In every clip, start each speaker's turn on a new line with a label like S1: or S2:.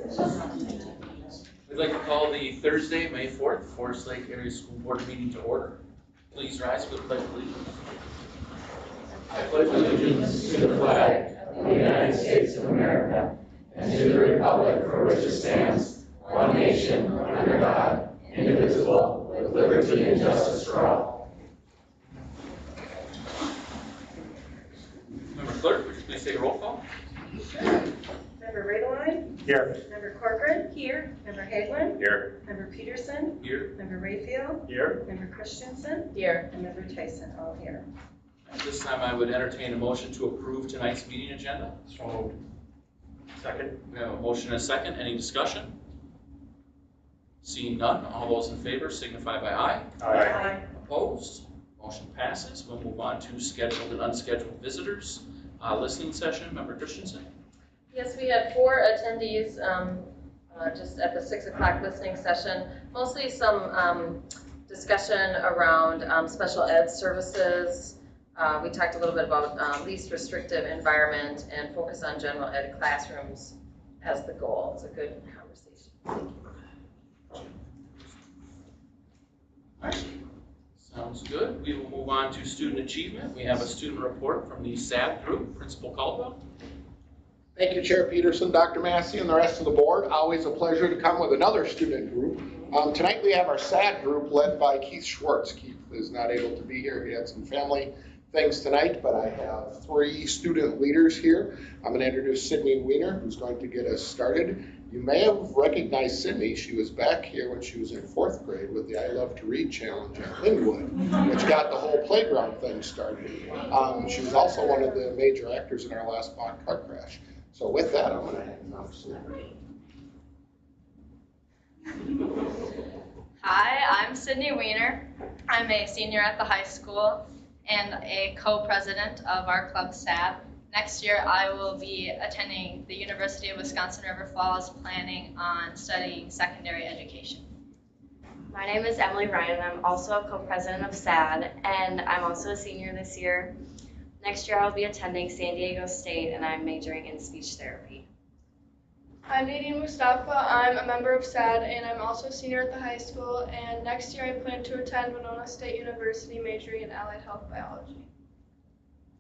S1: We'd like to call the Thursday, May 4th, Forest Lake Area School Board meeting to order. Please rise for the Pledge of Allegiance.
S2: I pledge allegiance to the flag of the United States of America and to the republic for which it stands, one nation, under God, indivisible, with liberty and justice for all.
S1: Member Clerk, would you please take a roll call?
S3: Member Radeline?
S2: Here.
S3: Member Corcoran? Here. Member Hagelin?
S2: Here.
S3: Member Peterson?
S1: Here.
S3: Member Rayfield?
S2: Here.
S3: Member Christensen? Here. And Member Tyson, all here.
S1: At this time, I would entertain a motion to approve tonight's meeting agenda.
S2: So moved. Second.
S1: We have a motion and a second. Any discussion? Seeing none, all those in favor signify by aye.
S2: Aye.
S1: Opposed? Motion passes. We'll move on to scheduled and unscheduled visitors. Listening session, Member Christensen.
S4: Yes, we had 4 attendees just at the 6 o'clock listening session. Mostly some discussion around special ed services. We talked a little bit about least restrictive environment and focus on general ed classrooms as the goal. It's a good conversation. Thank you.
S1: All right. Sounds good. We will move on to student achievement. We have a student report from the SAD group. Principal Caldwell.
S5: Thank you, Chair Peterson, Dr. Massey, and the rest of the board. Always a pleasure to come with another student group. Tonight we have our SAD group led by Keith Schwartz. Keith is not able to be here. He had some family things tonight, but I have 3 student leaders here. I'm going to introduce Sydney Weiner, who's going to get us started. You may have recognized Sydney. She was back here when she was in 4th grade with the I Love to Read challenge at Linwood, which got the whole playground thing started. She was also one of the major actors in our last mock car crash. So with that, I'm going to hand it off to Sydney.
S6: Hi, I'm Sydney Weiner. I'm a senior at the high school and a co-president of our club SAD. Next year, I will be attending the University of Wisconsin River Falls, planning on studying secondary education.
S7: My name is Emily Ryan. I'm also a co-president of SAD, and I'm also a senior this year. Next year, I'll be attending San Diego State, and I'm majoring in speech therapy.
S8: I'm Nadine Mustafa. I'm a member of SAD, and I'm also a senior at the high school. And next year, I plan to attend Winona State University, majoring in allied health biology.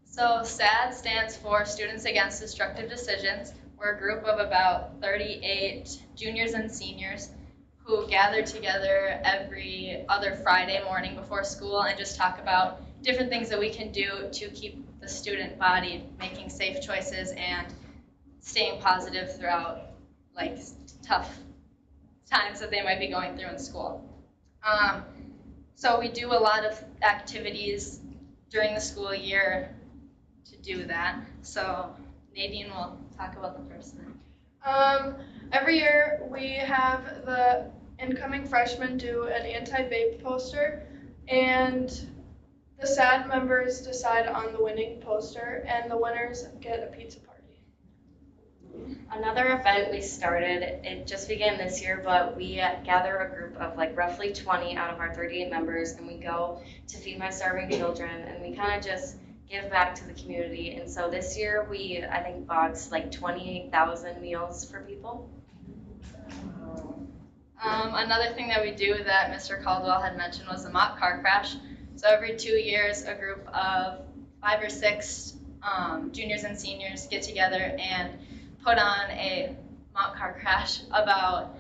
S6: So SAD stands for Students Against Destructive Decisions. We're a group of about 38 juniors and seniors who gather together every other Friday morning before school and just talk about different things that we can do to keep the student body making safe choices and staying positive throughout like tough times that they might be going through in school. So we do a lot of activities during the school year to do that. So Nadine will talk about the first thing.
S8: Every year we have the incoming freshmen do an anti-vape poster, and the SAD members decide on the winning poster, and the winners get a pizza party.
S7: Another event we started, it just began this year, but we gather a group of like roughly 20 out of our 38 members, and we go to Feed My Starving Children, and we kind of just give back to the community. And so this year we, I think, boxed like 28,000 meals for people.
S6: Another thing that we do that Mr. Caldwell had mentioned was the mock car crash. So every 2 years, a group of 5 or 6 juniors and seniors get together and put on a mock car crash about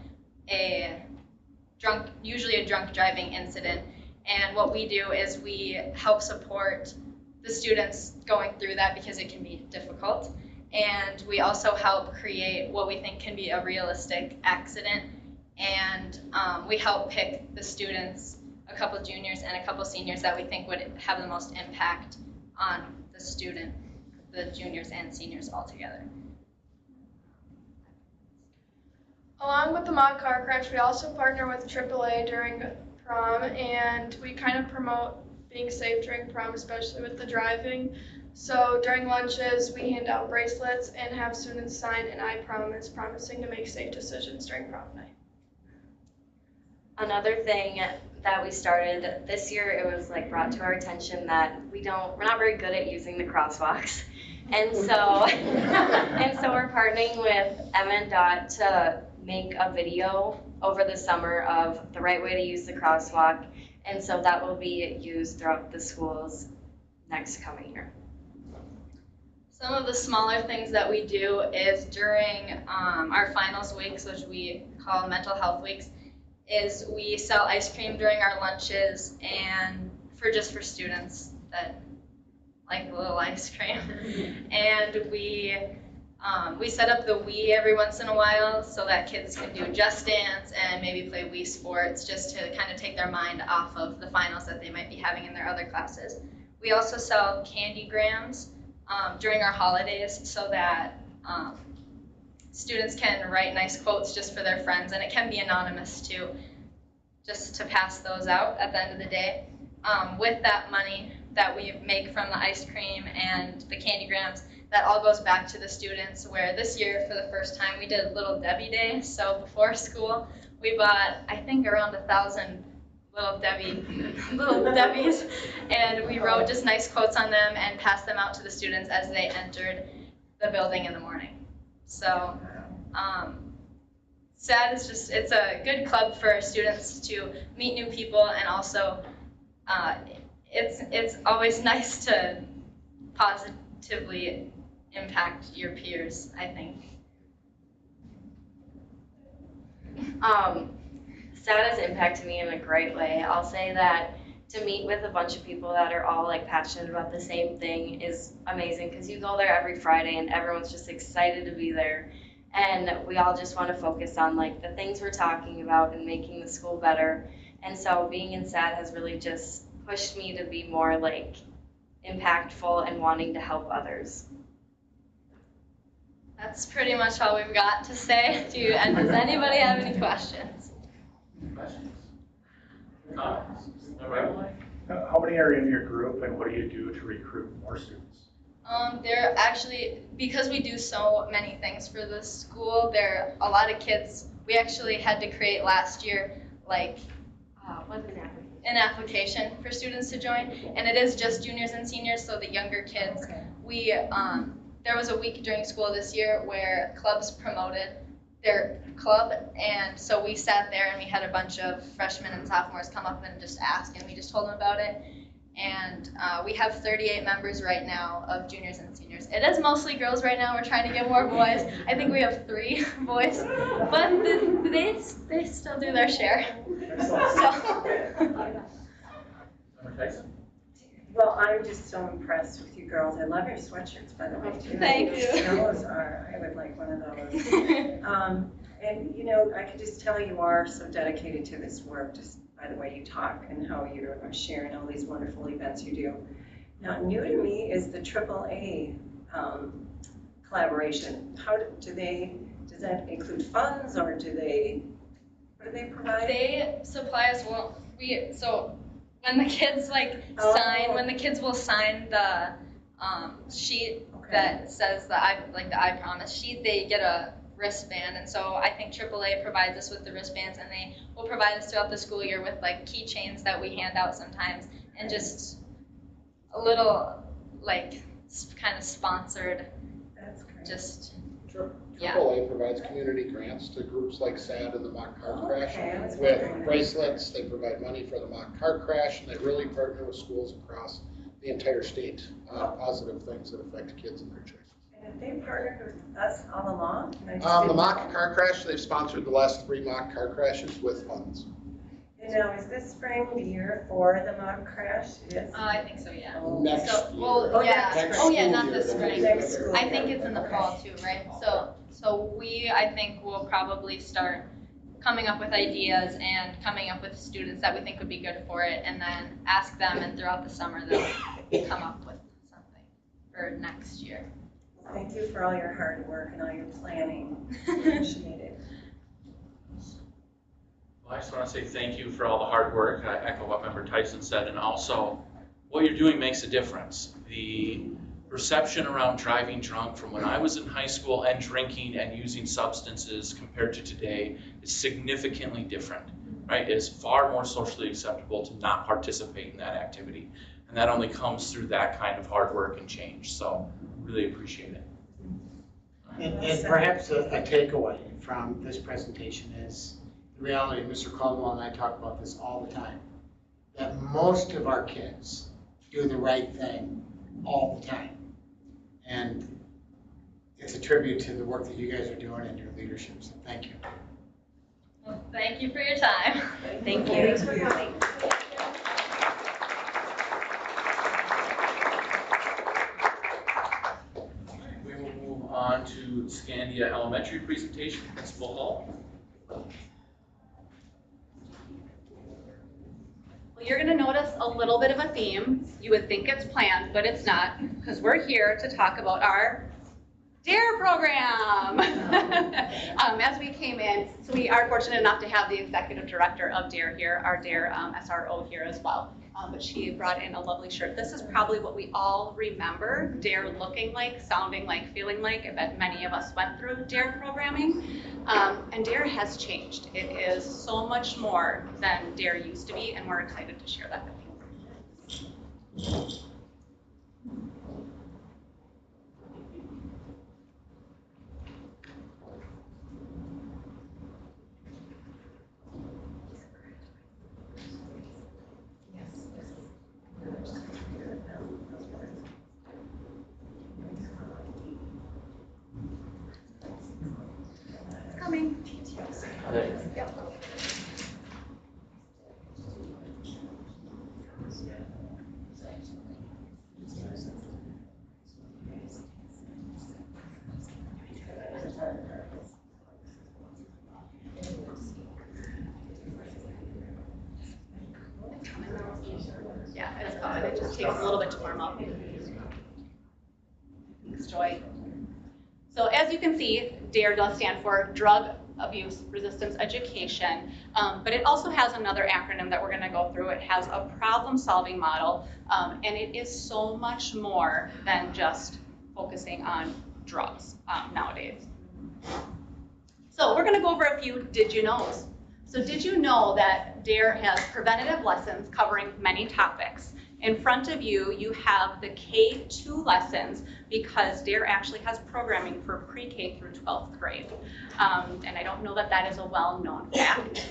S6: usually a drunk driving incident. And what we do is we help support the students going through that because it can be difficult. And we also help create what we think can be a realistic accident. And we help pick the students, a couple juniors and a couple seniors that we think would have the most impact on the student, the juniors and seniors all together.
S8: Along with the mock car crash, we also partner with AAA during prom, and we kind of promote being safe during prom, especially with the driving. So during lunches, we hand out bracelets and have students sign an I promise, promising to make safe decisions during prom night.
S7: Another thing that we started this year, it was like brought to our attention that we're not very good at using the crosswalks. And so, we're partnering with MNDOT to make a video over the summer of the right way to use the crosswalk. And so that will be used throughout the schools next coming year.
S6: Some of the smaller things that we do is during our finals weeks, which we call mental health weeks, is we sell ice cream during our lunches and for students that like a little ice cream. And we set up the Wii every once in a while so that kids can do Just Dance and maybe play Wii Sports just to kind of take their mind off of the finals that they might be having in their other classes. We also sell candy grams during our holidays so that students can write nice quotes just for their friends, and it can be anonymous too, just to pass those out at the end of the day. With that money that we make from the ice cream and the candy grams, that all goes back to the students, where this year for the first time we did Little Debbie Day. So before school we bought, I think, around 1,000 Little Debbies, and we wrote just nice quotes on them and passed them out to the students as they entered the building in the morning. So SAD is just, it's a good club for students to meet new people, and also it's always nice to positively impact your peers, I think.
S7: SAD has impacted me in a great way. I'll say that to meet with a bunch of people that are all like passionate about the same thing is amazing, because you go there every Friday and everyone's just excited to be there. And we all just want to focus on like the things we're talking about and making the school better. And so being in SAD has really just pushed me to be more like impactful and wanting to help others.
S6: That's pretty much all we've got to say. And does anybody have any questions?
S1: Questions? Comments? Everyone?
S2: How many are in your group, and what do you do to recruit more students?
S6: There actually, because we do so many things for the school, there are a lot of kids. We actually had to create last year like an application for students to join, and it is just juniors and seniors, so the younger kids.
S3: Okay.
S6: We there was a week during school this year where clubs promoted their club, and so we sat there and we had a bunch of freshmen and sophomores come up and just ask, and we just told them about it. And we have 38 members right now of juniors and seniors. It is mostly girls right now. We're trying to get more boys. I think we have 3 boys, but they still do their share.
S1: Member Tyson?
S3: Well, I'm just so impressed with you girls. I love your sweatshirts, by the way, too.
S6: Thank you.
S3: Those are, I would like one of those. And, you know, I can just tell you are so dedicated to this work, just by the way you talk and how you're sharing all these wonderful events you do. Now, new to me is the AAA collaboration. How does that include funds, or what do they provide?
S6: They supply us, so when the kids when the kids will sign the sheet that says the I Promise sheet, they get a wristband, and so I think AAA provides us with the wristbands, and they will provide us throughout the school year with like keychains that we hand out sometimes, and just a little kind of sponsored.
S3: That's great.
S6: Just
S5: Yeah. AAA provides community grants to groups like SAD and the Mock Car Crash.
S3: Okay, I was
S5: With
S3: wondering.
S5: bracelets, they provide money for the Mock Car Crash, and they really partner with schools across the entire state on positive things that affect kids and their choices.
S3: And have they partnered with us all along? And I just
S5: The
S3: didn't
S5: Mock
S3: know.
S5: Car Crash, they've sponsored the last 3 Mock Car Crashes with funds.
S3: And now, is this spring the year for the mock crash? Yes.
S6: I think so, yeah.
S5: Next
S6: So,
S5: year.
S6: well, yeah.
S5: Next
S6: Oh, yeah,
S5: school
S6: not
S5: year,
S6: this
S5: they'll
S6: spring.
S5: be
S3: Next
S5: together.
S3: school.
S6: I think it's in the
S3: Okay.
S6: fall too, right? So we, I think, will probably start coming up with ideas and coming up with students that we think would be good for it, and then ask them, and throughout the summer they'll come up with something for next year.
S3: Thank you for all your hard work and all your planning. Appreciate it.
S1: Well, I just want to say thank you for all the hard work. I echo what Member Tyson said, and also what you're doing makes a difference. The perception around driving drunk from when I was in high school and drinking and using substances compared to today is significantly different, right? It is far more socially acceptable to not participate in that activity. And that only comes through that kind of hard work and change. So really appreciate it.
S9: And perhaps a takeaway from this presentation is the reality, Mr. Caldwell and I talk about this all the time, that most of our kids do the right thing all the time. And it's a tribute to the work that you guys are doing and your leadership, so thank you.
S6: Well, thank you for your time.
S3: Thank you. Thanks for coming.
S1: We will move on to Scandia Elementary presentation, Principal Hall.
S10: Well, you're going to notice a little bit of a theme. You would think it's planned, but it's not, because we're here to talk about our DARE program. As we came in, so we are fortunate enough to have the executive director of DARE here, our DARE SRO here as well. But she brought in a lovely shirt. This is probably what we all remember DARE looking like, sounding like, feeling like. I bet many of us went through DARE programming. And DARE has changed. It is so much more than DARE used to be, and we're excited to share that with you. It's coming. Yep. Yeah, it's coming. It just takes a little bit to warm up. Thanks, Joy. So as you can see, DARE does stand for Drug Abuse Resistance Education, but it also has another acronym that we're going to go through. It has a problem-solving model, and it is so much more than just focusing on drugs nowadays. So we're going to go over a few did you knows. So did you know that DARE has preventative lessons covering many topics? In front of you, you have the K-2 lessons because DARE actually has programming for pre-K through 12th grade. And I don't know that that is a well-known fact.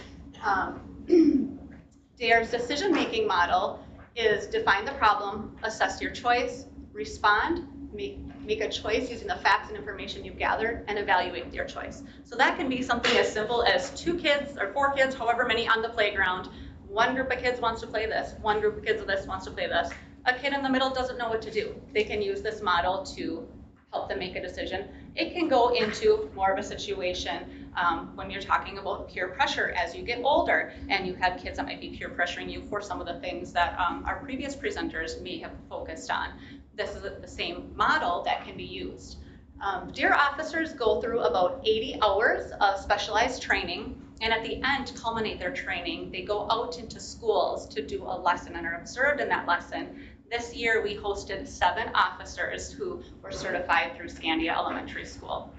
S10: DARE's decision-making model is define the problem, assess your choice, respond, make a choice using the facts and information you've gathered, and evaluate your choice. So that can be something as simple as 2 kids or 4 kids, however many on the playground. One group of kids wants to play this, one group of kids of this wants to play this. A kid in the middle doesn't know what to do. They can use this model to help them make a decision. It can go into more of a situation when you're talking about peer pressure as you get older and you have kids that might be peer pressuring you for some of the things that our previous presenters may have focused on. This is the same model that can be used. DARE officers go through about 80 hours of specialized training, and at the end, to culminate their training, they go out into schools to do a lesson and are observed in that lesson. This year, we hosted 7 officers who were certified through Scandia Elementary School.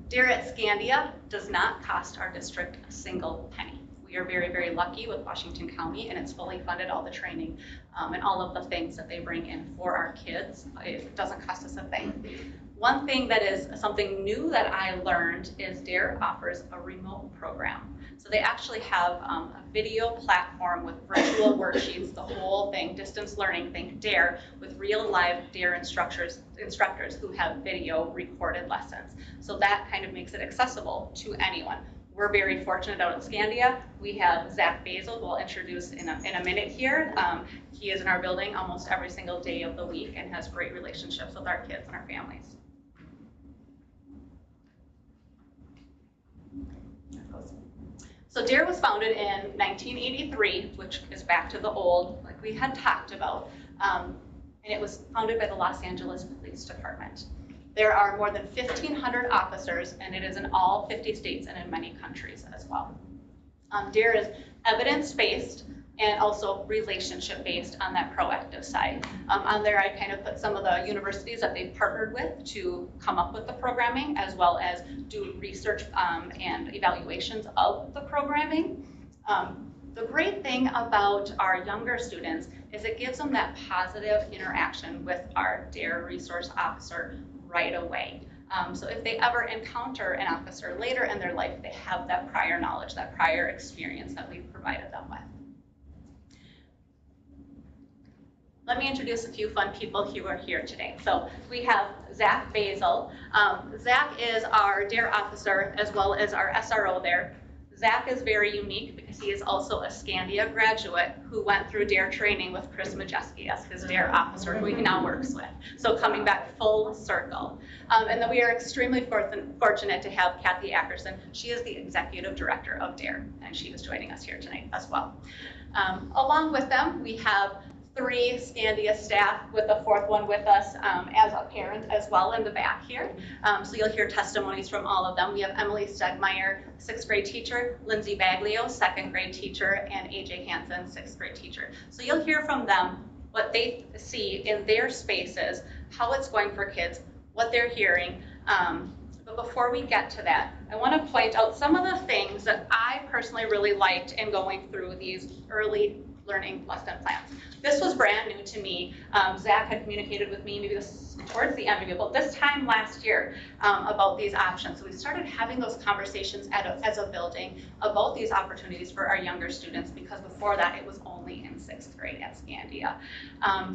S10: DARE at Scandia does not cost our district a single penny. We are very, very lucky with Washington County, and it's fully funded, all the training and all of the things that they bring in for our kids. It doesn't cost us a thing. One thing that is something new that I learned is DARE offers a remote program. So they actually have a video platform with virtual worksheets, the whole thing, distance learning, think DARE, with real live DARE instructors who have video recorded lessons. So that kind of makes it accessible to anyone. We're very fortunate out at Scandia. We have Zach Basil, who I'll introduce in a minute here. He is in our building almost every single day of the week and has great relationships with our kids and our families. So DARE was founded in 1983, which is back to the old, like we had talked about, and it was founded by the Los Angeles Police Department. There are more than 1,500 officers, and it is in all 50 states and in many countries as well. DARE is evidence-based and also relationship-based on that proactive side. On there, I kind of put some of the universities that they've partnered with to come up with the programming, as well as do research and evaluations of the programming. The great thing about our younger students is it gives them that positive interaction with our DARE resource officer right away. So if they ever encounter an officer later in their life, they have that prior knowledge, that prior experience that we've provided them with. Let me introduce a few fun people who are here today. So we have Zach Basil. Zach is our DARE officer as well as our SRO there. Zach is very unique because he is also a Scandia graduate who went through DARE training with Chris Majeski as his DARE officer, who he now works with. So coming back full circle. And then we are extremely fortunate to have Kathy Ackerson. She is the executive director of DARE, and she is joining us here tonight as well. Along with them, we have 3 Scandia staff, with the 4th one with us as a parent as well in the back here. So you'll hear testimonies from all of them. We have Emily Stegmeyer, 6th grade teacher, Lindsay Baglio, 2nd grade teacher, and AJ Hansen, 6th grade teacher. So you'll hear from them what they see in their spaces, how it's going for kids, what they're hearing. But before we get to that, I want to point out some of the things that I personally really liked in going through these early learning lesson plans. This was brand new to me. Zach had communicated with me maybe towards the end, but this time last year about these options. So we started having those conversations as a building about these opportunities for our younger students, because before that it was only in 6th grade at Scandia.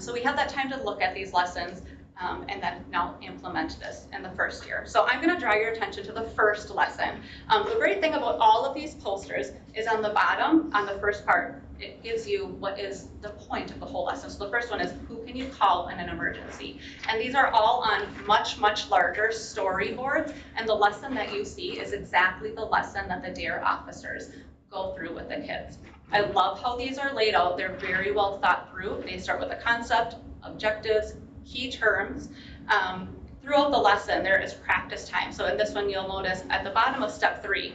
S10: So we had that time to look at these lessons and then now implement this in the first year. So I'm going to draw your attention to the first lesson. The great thing about all of these posters is on the bottom, on the first part, it gives you what is the point of the whole lesson. So the first one is, who can you call in an emergency? And these are all on much, much larger storyboards, and the lesson that you see is exactly the lesson that the DARE officers go through with the kids. I love how these are laid out. They're very well thought through. They start with a concept, objectives, key terms. Throughout the lesson, there is practice time. So in this one, you'll notice at the bottom of step 3,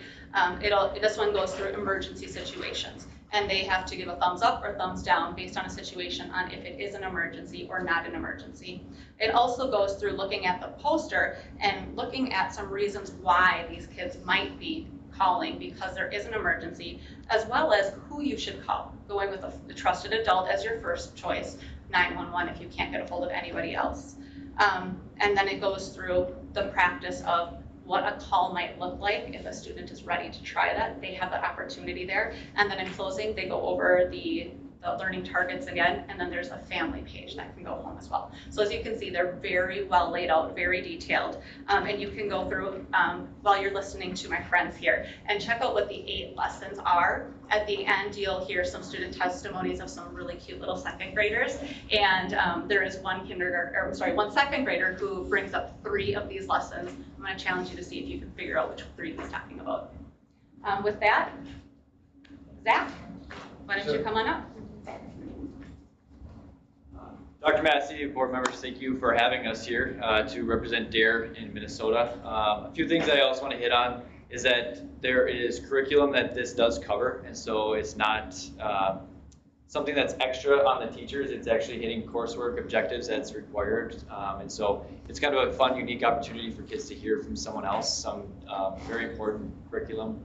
S10: this one goes through emergency situations. And they have to give a thumbs up or thumbs down based on a situation on if it is an emergency or not an emergency. It also goes through looking at the poster and looking at some reasons why these kids might be calling because there is an emergency, as well as who you should call, going with a trusted adult as your first choice, 911 if you can't get a hold of anybody else. And then it goes through the practice of what a call might look like if a student is ready to try that. They have that opportunity there. And then in closing, they go over the learning targets again, and then there's a family page that can go home as well. So as you can see, they're very well laid out, very detailed. And you can go through while you're listening to my friends here and check out what the 8 lessons are. At the end, you'll hear some student testimonies of some really cute little 2nd graders. And there is one 2nd grader who brings up 3 of these lessons. I'm going to challenge you to see if you can figure out which 3 he's talking about. With that, Zach, why don't you come on up?
S11: Dr. Massey, board members, thank you for having us here to represent DARE in Minnesota. A few things that I also want to hit on is that there is curriculum that this does cover, and so it's not something that's extra on the teachers. It's actually hitting coursework objectives that's required, and so it's kind of a fun, unique opportunity for kids to hear from someone else some very important curriculum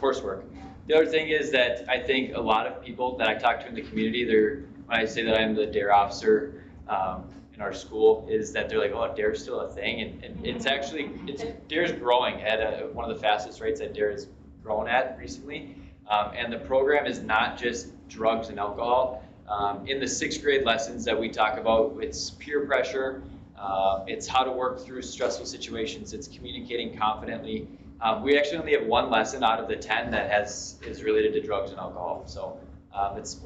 S11: coursework. The other thing is that I think a lot of people that I talk to in the community, when I say that I'm the DARE officer in our school, is that they're like, oh, DARE's still a thing, and it's actually, DARE's growing at one of the fastest rates that DARE has grown at recently, and the program is not just drugs and alcohol. In the 6th grade lessons that we talk about, it's peer pressure, it's how to work through stressful situations, it's communicating confidently. We actually only have 1 lesson out of the 10 that is related to drugs and alcohol, so it's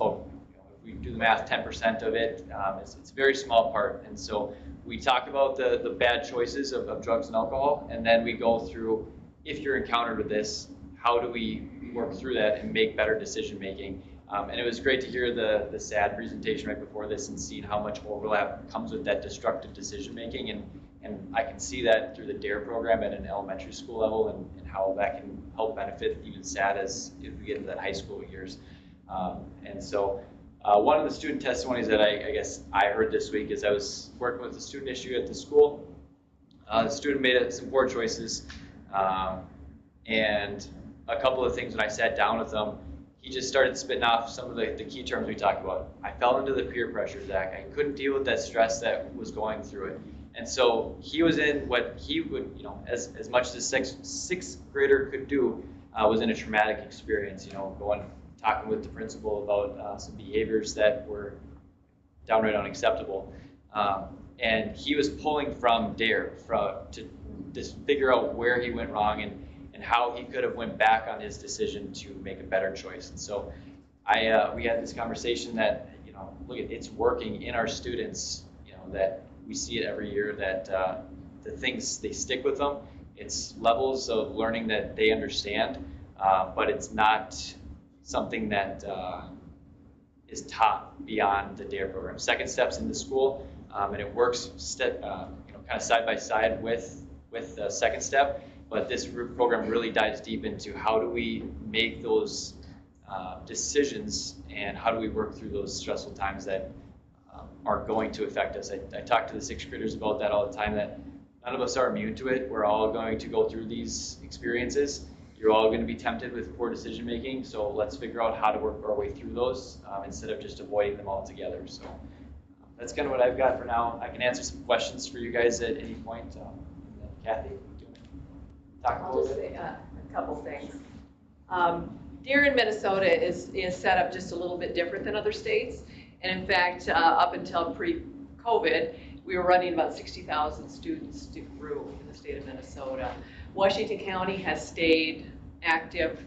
S11: we do the math, 10% of it. It's a very small part, and so we talk about the bad choices of drugs and alcohol, and then we go through, if you're encountered with this, how do we work through that and make better decision making. And it was great to hear the SAD presentation right before this and seeing how much overlap comes with that destructive decision making, and I can see that through the DARE program at an elementary school level and how that can help benefit even SAD as if we get into that high school years. And so one of the student testimonies that I guess I heard this week is I was working with a student issue at the school. The student made some poor choices, and a couple of things when I sat down with them, he just started spitting off some of the key terms we talked about. I fell into the peer pressure, Zach. I couldn't deal with that stress that was going through it. And so he was in what he would, you know, as much as a sixth grader could do, was in a traumatic experience, you know, talking with the principal about some behaviors that were downright unacceptable. And he was pulling from DARE to just figure out where he went wrong and how he could have went back on his decision to make a better choice. And so we had this conversation that, you know, look, it's working in our students, you know, that we see it every year, that the things, they stick with them. It's levels of learning that they understand, but it's not something that is taught beyond the DARE program. Second Steps in the school, and it works kind of side by side with the Second Step, but this program really dives deep into how do we make those decisions and how do we work through those stressful times that are going to affect us. I talk to the sixth graders about that all the time, that none of us are immune to it. We're all going to go through these experiences. You're all going to be tempted with poor decision making, so let's figure out how to work our way through those instead of just avoiding them altogether. So that's kind of what I've got for now. I can answer some questions for you guys at any point. Kathy, do you want to talk a
S12: I'll
S11: little
S12: just
S11: bit?
S12: say a couple things. DARE in Minnesota is set up just a little bit different than other states. And in fact, up until pre-COVID, we were running about 60,000 students through in the state of Minnesota. Washington County has stayed active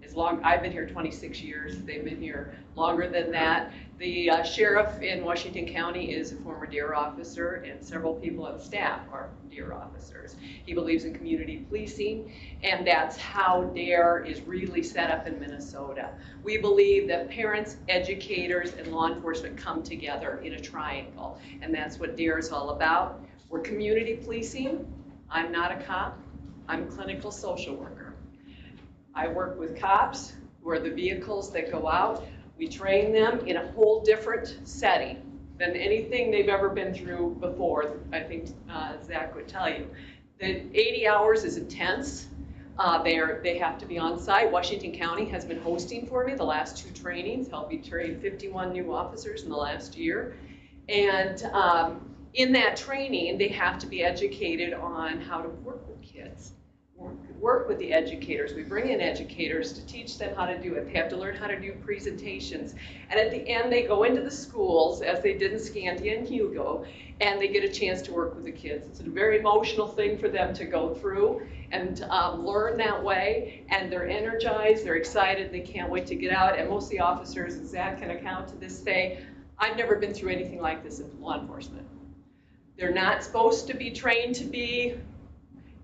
S12: as long, I've been here 26 years, they've been here longer than that. The sheriff in Washington County is a former DARE officer, and several people on staff are DARE officers. He believes in community policing, and that's how DARE is really set up in Minnesota. We believe that parents, educators, and law enforcement come together in a triangle, and that's what DARE is all about. We're community policing. I'm not a cop. I'm a clinical social worker. I work with cops, who are the vehicles that go out. We train them in a whole different setting than anything they've ever been through before. I think Zach would tell you. The 80 hours is intense. They have to be on site. Washington County has been hosting for me the last 2 trainings, helped me train 51 new officers in the last year. And in that training, they have to be educated on how to work with kids, work with the educators. We bring in educators to teach them how to do it. They have to learn how to do presentations. And at the end, they go into the schools, as they did in Scandia and Hugo, and they get a chance to work with the kids. It's a very emotional thing for them to go through and learn that way. And they're energized, they're excited, they can't wait to get out. And most of the officers, and Zach can account to this, say, I've never been through anything like this in law enforcement. They're not supposed to be trained to be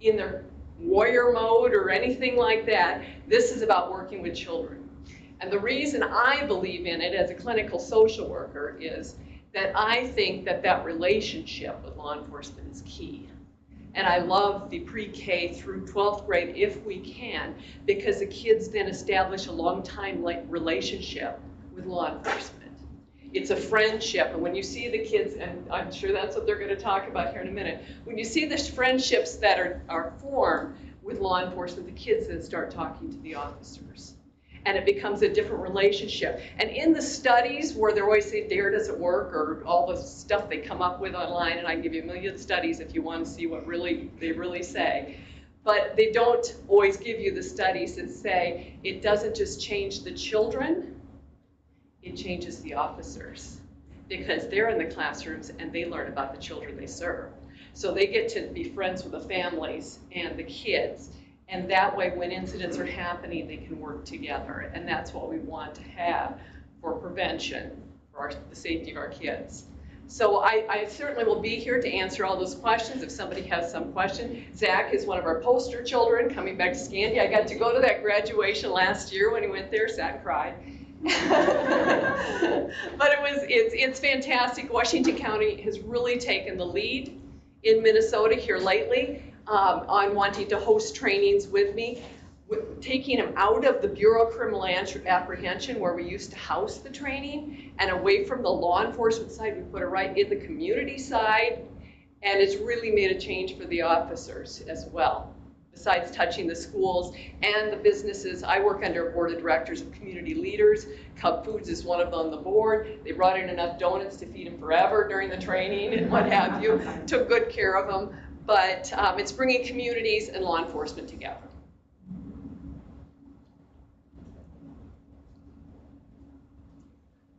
S12: in their warrior mode or anything like that. This is about working with children. And the reason I believe in it as a clinical social worker is that I think that that relationship with law enforcement is key. And I love the pre-K through 12th grade if we can, because the kids then establish a long-time relationship with law enforcement. It's a friendship, and when you see the kids, and I'm sure that's what they're going to talk about here in a minute, when you see the friendships that are formed with law enforcement, the kids then start talking to the officers. And it becomes a different relationship. And in the studies where they're always saying DARE doesn't work, or all the stuff they come up with online, and I can give you a million studies if you want to see what they really say, but they don't always give you the studies that say it doesn't just change the children, it changes the officers, because they're in the classrooms and they learn about the children they serve. So they get to be friends with the families and the kids, and that way when incidents are happening, they can work together, and that's what we want to have for prevention, for the safety of our kids. So I certainly will be here to answer all those questions if somebody has some question. Zach is one of our poster children coming back to Scandia. I got to go to that graduation last year when he went there, sat and cried. But it's fantastic. Washington County has really taken the lead in Minnesota here lately on wanting to host trainings with me, taking them out of the Bureau of Criminal Apprehension where we used to house the training and away from the law enforcement side. We put it right in the community side, and it's really made a change for the officers as well. besides touching the schools and the businesses. I work under a board of directors of community leaders. Cub Foods is one of them on the board. They brought in enough donuts to feed them forever during the training and what have you. Took good care of them. But it's bringing communities and law enforcement together.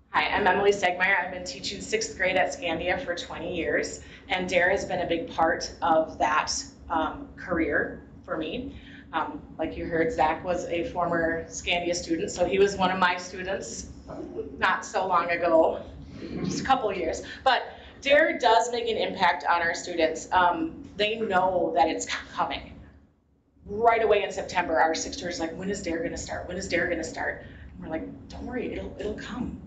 S13: Hi, I'm Emily Stegmeyer. I've been teaching 6th grade at Scandia for 20 years, and DARE has been a big part of that career for me. Like you heard, Zach was a former Scandia student, so he was one of my students not so long ago, just a couple of years. But DARE does make an impact on our students. They know that it's coming. Right away in September, our 6th graders like, when is DARE gonna start? When is DARE gonna start? We're like, don't worry, it'll come.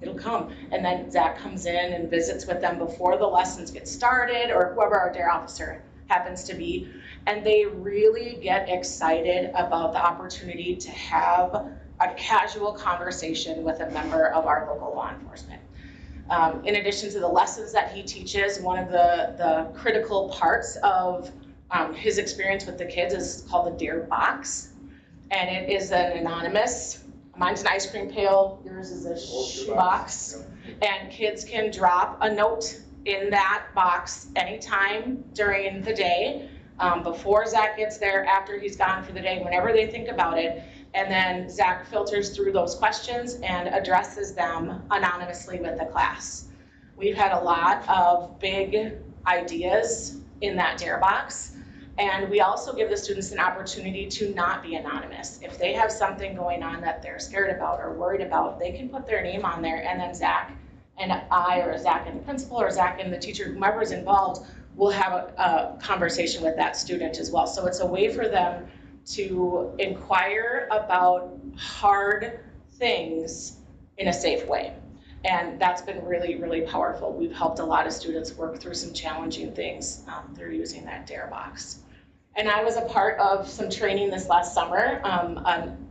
S13: And then Zach comes in and visits with them before the lessons get started, or whoever our DARE officer happens to be. And they really get excited about the opportunity to have a casual conversation with a member of our local law enforcement. In addition to the lessons that he teaches, one of the critical parts of his experience with the kids is called the DARE box. And it is an anonymous. Mine's an ice cream pail, yours is a shoebox. And kids can drop a note in that box anytime during the day, before Zach gets there, after he's gone for the day, whenever they think about it. And then Zach filters through those questions and addresses them anonymously with the class. We've had a lot of big ideas in that DARE box. And we also give the students an opportunity to not be anonymous. If they have something going on that they're scared about or worried about, they can put their name on there, and then Zach and I, or Zach and the principal, or Zach and the teacher, whomever's involved, will have a conversation with that student as well. So it's a way for them to inquire about hard things in a safe way. And that's been really, really powerful. We've helped a lot of students work through some challenging things through using that DARE box. And I was a part of some training this last summer.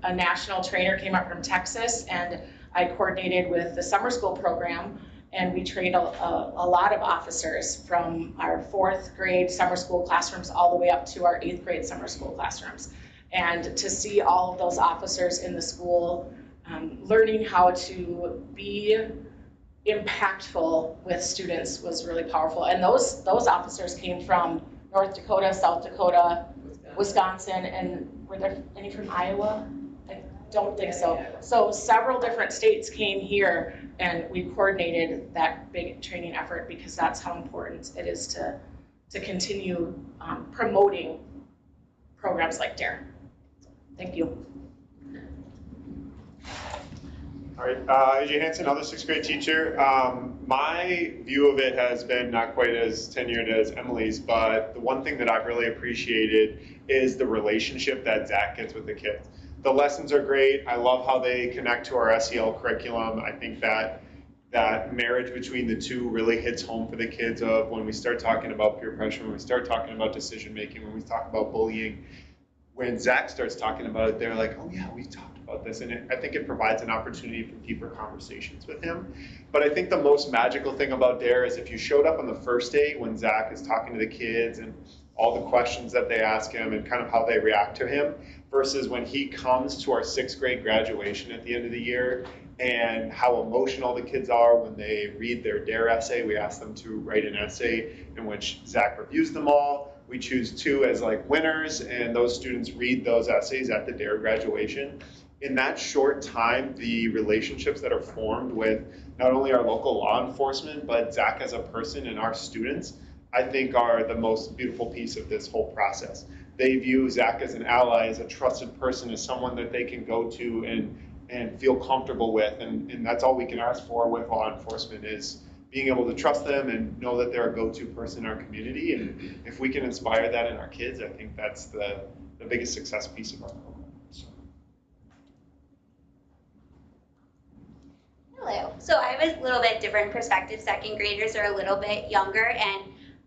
S13: A national trainer came up from Texas, and I coordinated with the summer school program, and we trained a lot of officers from our 4th grade summer school classrooms all the way up to our 8th grade summer school classrooms. And to see all of those officers in the school learning how to be impactful with students was really powerful. And those officers came from North Dakota, South Dakota, Wisconsin, and were there any from Iowa? I don't think so. So several different states came here, and we coordinated that big training effort because that's how important it is to continue promoting programs like DARE. Thank you.
S14: All right, AJ Hansen, another 6th grade teacher. My view of it has been not quite as tenured as Emily's, but the one thing that I've really appreciated is the relationship that Zach gets with the kids. The lessons are great. I love how they connect to our SEL curriculum. I think that marriage between the two really hits home for the kids of when we start talking about peer pressure, when we start talking about decision making, when we talk about bullying. When Zach starts talking about it, they're like, oh yeah, we've talked about this. And I think it provides an opportunity for deeper conversations with him. But I think the most magical thing about DARE is if you showed up on the first day when Zach is talking to the kids and all the questions that they ask him and kind of how they react to him, versus when he comes to our 6th grade graduation at the end of the year and how emotional the kids are when they read their DARE essay. We ask them to write an essay in which Zach reviews them all. We choose 2 as like winners, and those students read those essays at the DARE graduation. In that short time, the relationships that are formed with not only our local law enforcement, but Zach as a person and our students, I think are the most beautiful piece of this whole process. They view Zach as an ally, as a trusted person, as someone that they can go to and feel comfortable with. And that's all we can ask for with law enforcement is being able to trust them and know that they're a go-to person in our community. And if we can inspire that in our kids, I think that's the biggest success piece of our program. So.
S15: Hello. So I have a little bit different perspective. 2nd graders are a little bit younger, and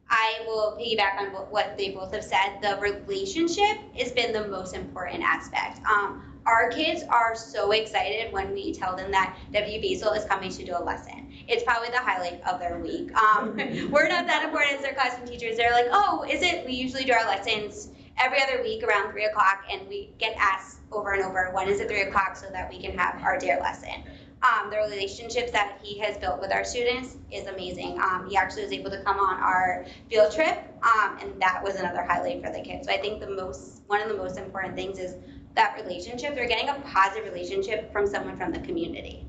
S15: I will piggyback on what they both have said. The relationship has been the most important aspect. Our kids are so excited when we tell them that W. Basil is coming to do a lesson. It's probably the highlight of their week. We're not that important as their classroom teachers. They're like, oh, is it? We usually do our lessons every other week around 3 o'clock, and we get asked over and over, when is it 3 o'clock so that we can have our DARE lesson. The relationships that he has built with our students is amazing. He actually was able to come on our field trip, and that was another highlight for the kids. So I think one of the most important things is that relationship. They're getting a positive relationship from someone from the community.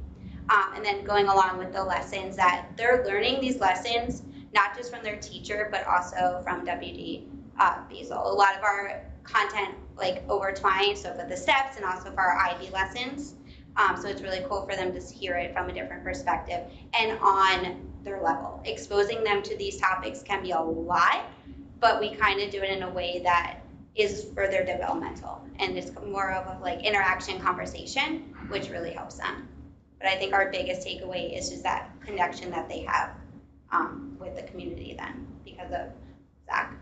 S15: And then going along with the lessons, that they're learning these lessons, not just from their teacher, but also from WD Basel. A lot of our content like overtwined, so for the steps and also for our IB lessons. So it's really cool for them to hear it from a different perspective and on their level. Exposing them to these topics can be a lot, but we kind of do it in a way that is further developmental, and it's more of a like interaction conversation, which really helps them. But I think our biggest takeaway is just that connection that they have with the community then, because of Zach.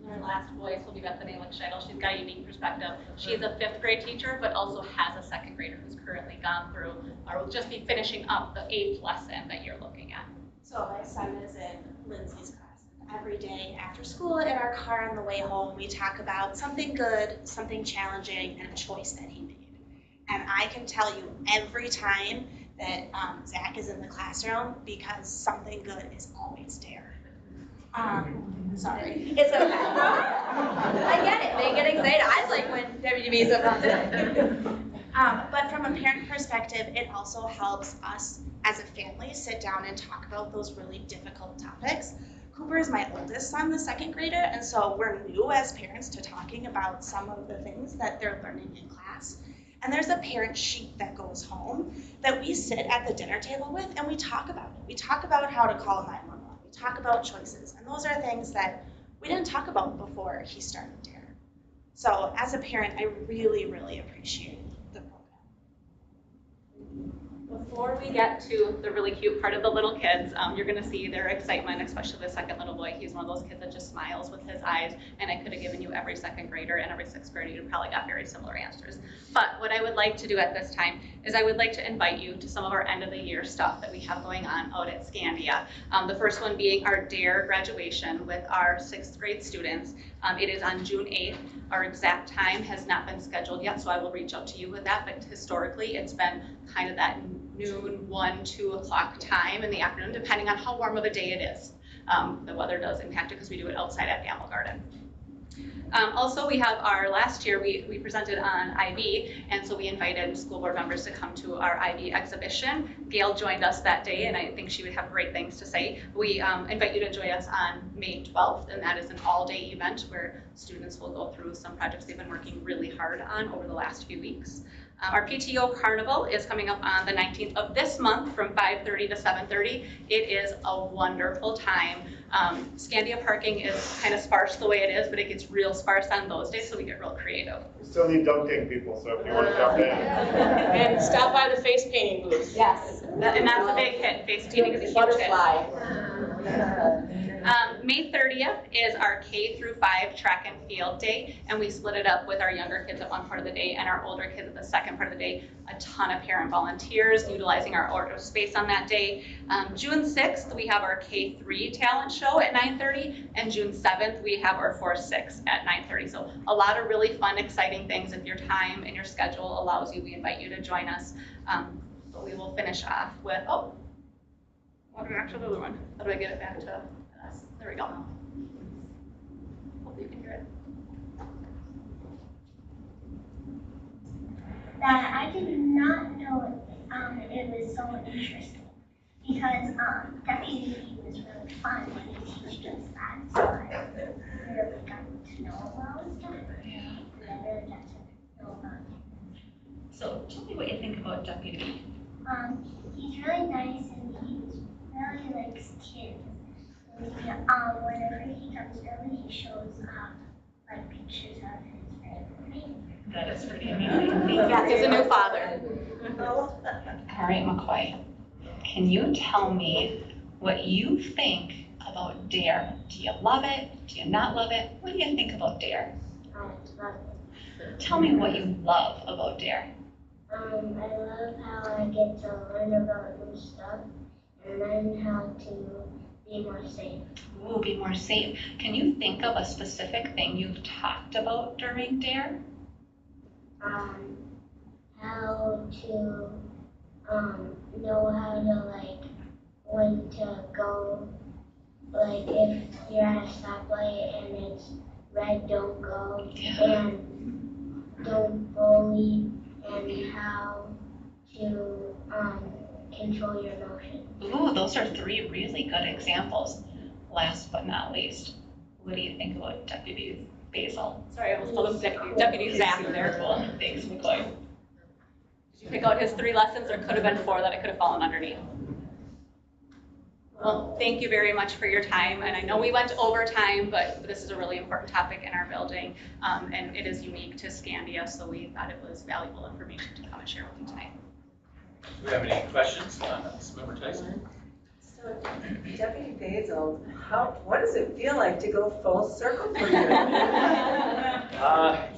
S16: Our last voice will be Bethany Lickscheitel. She's got a unique perspective. She's a 5th grade teacher, but also has a 2nd grader who's currently gone through, or will just be finishing up the 8th lesson that you're looking at.
S17: So my son is in Lindsay's class. Every day after school in our car on the way home, we talk about something good, something challenging, and a choice that he made. And I can tell you every time that Zach is in the classroom, because something good is always DARE. Sorry.
S15: It's okay. I get it. They get excited. I like when WDBs comes in.
S17: But from a parent perspective, it also helps us as a family sit down and talk about those really difficult topics. Cooper is my oldest son, the 2nd grader, and so we're new as parents to talking about some of the things that they're learning in class. And there's a parent sheet that goes home that we sit at the dinner table with, and we talk about it. We talk about how to call 911. We talk about choices, and those are things that we didn't talk about before he started DARE. So as a parent, I really, really appreciate the program.
S16: Before we get to the really cute part of the little kids, you're going to see their excitement, especially the 2nd little boy. He's one of those kids that just smiles with his eyes, and I could have given you every 2nd grader and every 6th grader. You probably got very similar answers. But what I would like to do at this time is I would like to invite you to some of our end of the year stuff that we have going on out at Scandia. The first one being our DARE graduation with our 6th grade students. It is on June 8th. Our exact time has not been scheduled yet, so I will reach out to you with that. But historically, it's been kind of that noon, 1, 2 o'clock time in the afternoon, depending on how warm of a day it is. The weather does impact it because we do it outside at Gamble Garden. Also, we have our last year, we presented on IB, and so we invited school board members to come to our IB exhibition. Gail joined us that day, and I think she would have great things to say. We invite you to join us on May 12th, and that is an all-day event where students will go through some projects they've been working really hard on over the last few weeks. Our PTO Carnival is coming up on the 19th of this month from 5:30 to 7:30. It is a wonderful time. Scandia parking is kind of sparse the way it is, but it gets real sparse on those days, so we get real creative.
S14: We still need dunk tank people, so if you want to jump in.
S13: And stop by the face painting booth.
S16: Yes, and that's a big hit. Face painting is a huge hit. May 30th is our K through 5 track and field day, and we split it up with our younger kids at one part of the day and our older kids at the second part of the day. A ton of parent volunteers utilizing our outdoor space on that day. June 6th, we have our K3 talent show at 9:30, and June 7th, we have our 4-6 at 9:30. So a lot of really fun, exciting things. If your time and your schedule allows you, we invite you to join us. But we will finish off with, what an actual other one. How do I get it back to us? There we go. Hopefully you can hear it.
S18: That I did not know it was so interesting because WDB was really fun when he teached us that, so I really got to know about it, and I really got to know about it.
S19: So tell me what you think about WDB.
S18: He's really nice and he really likes kids. Whenever he comes early, he shows like pictures of his family.
S19: That is pretty amazing.
S16: Yes, he's a new father.
S19: All right, McCoy. Can you tell me what you think about DARE? Do you love it? Do you not love it? What do you think about DARE? Tell me what you love about DARE.
S18: I love how I get to learn about new stuff and learn how to be more safe.
S19: Ooh, be more safe. Can you think of a specific thing you've talked about during DARE?
S18: How to know how to like when to go. Like if you're at a stoplight and it's red, don't go, and don't bully, and how to control your emotions.
S19: Ooh, those are 3 really good examples. Last but not least, what do you think about Deputy Basil?
S10: Sorry, I almost called him Deputy Zach there.
S19: Cool. Thanks, McCoy.
S10: Did you pick out his 3 lessons, or could have been 4 that I could have fallen underneath? Well, thank you very much for your time, and I know we went over time, but this is a really important topic in our building, and it is unique to Scandia, so we thought it was valuable information to come and share with you tonight.
S1: Do we have any questions? Member Tyson?
S3: So Deputy Basil, what does it feel like to go full circle for you?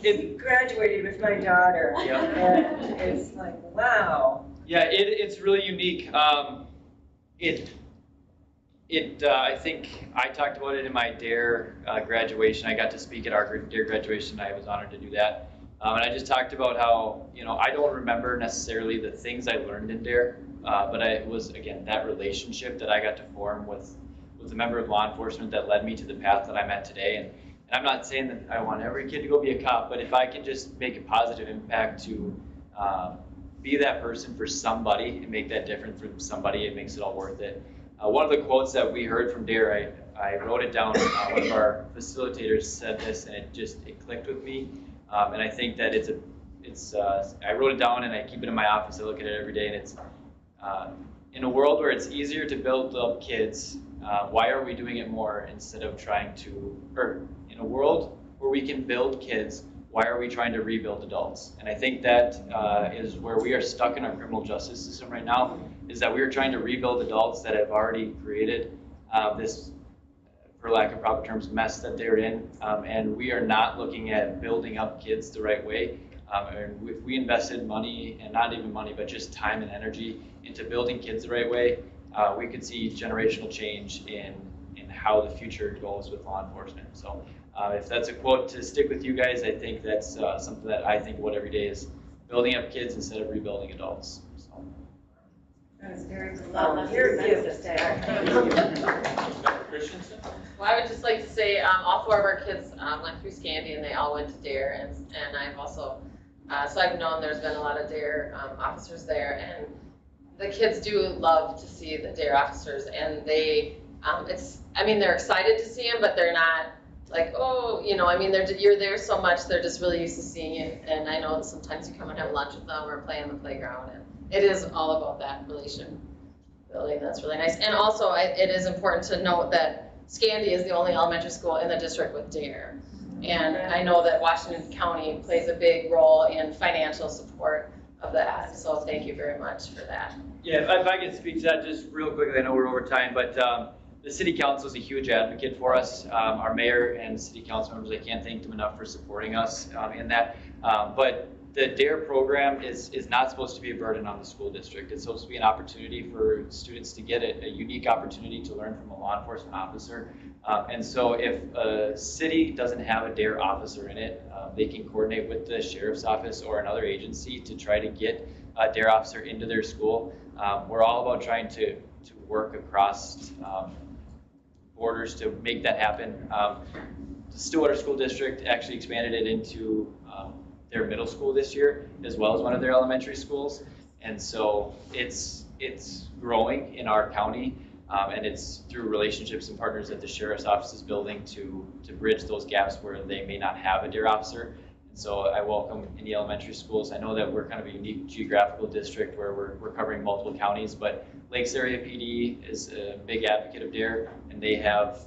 S3: He graduated with my daughter, and it's like, wow.
S11: Yeah, it's really unique. I think I talked about it in my DARE graduation. I got to speak at our DARE graduation. I was honored to do that. And I just talked about how, I don't remember necessarily the things I learned in DARE, but it was, again, that relationship that I got to form with a member of law enforcement that led me to the path that I'm at today. And I'm not saying that I want every kid to go be a cop, but if I can just make a positive impact to be that person for somebody and make that difference for somebody, it makes it all worth it. One of the quotes that we heard from DARE, I wrote it down. One of our facilitators said this, and it clicked with me. And I think that I wrote it down and I keep it in my office. I look at it every day, and it's in a world where it's easier to build up kids, why are we doing it more instead of in a world where we can build kids, why are we trying to rebuild adults? And I think that is where we are stuck in our criminal justice system right now, is that we are trying to rebuild adults that have already created this, for lack of proper terms, mess that they're in. And we are not looking at building up kids the right way. And if we invested money, and not even money, but just time and energy into building kids the right way, we could see generational change in how the future goes with law enforcement. So if that's a quote to stick with you guys, I think that's something that I think about every day, is building up kids instead of rebuilding adults. So.
S3: That was very cool. Your gift,
S1: Christensen?
S4: Well, I would just like to say all 4 of our kids went through Scandia, and they all went to DARE, and I've also, so I've known there's been a lot of DARE officers there, and the kids do love to see the DARE officers, and they're excited to see them, but they're not like, oh, you're there so much, they're just really used to seeing you, and I know that sometimes you come and have lunch with them or play on the playground, and it is all about that relation building. That's really nice. And also, it is important to note that Scandia is the only elementary school in the district with DARE. And I know that Washington County plays a big role in financial support of that. So thank you very much for that.
S11: Yeah, if I could speak to that just real quickly, I know we're over time, but the city council is a huge advocate for us. Our mayor and the city council members, I can't thank them enough for supporting us in that. But the DARE program is not supposed to be a burden on the school district. It's supposed to be an opportunity for students to get a unique opportunity to learn from a law enforcement officer. And so if a city doesn't have a DARE officer in it, they can coordinate with the sheriff's office or another agency to try to get a DARE officer into their school. We're all about trying to work across borders to make that happen. The Stillwater School District actually expanded it into their middle school this year, as well as one of their elementary schools. And so it's growing in our county, and it's through relationships and partners that the sheriff's office is building to bridge those gaps where they may not have a DARE officer. And so I welcome any elementary schools. I know that we're kind of a unique geographical district where we're covering multiple counties, but Lakes Area PD is a big advocate of DARE, and they have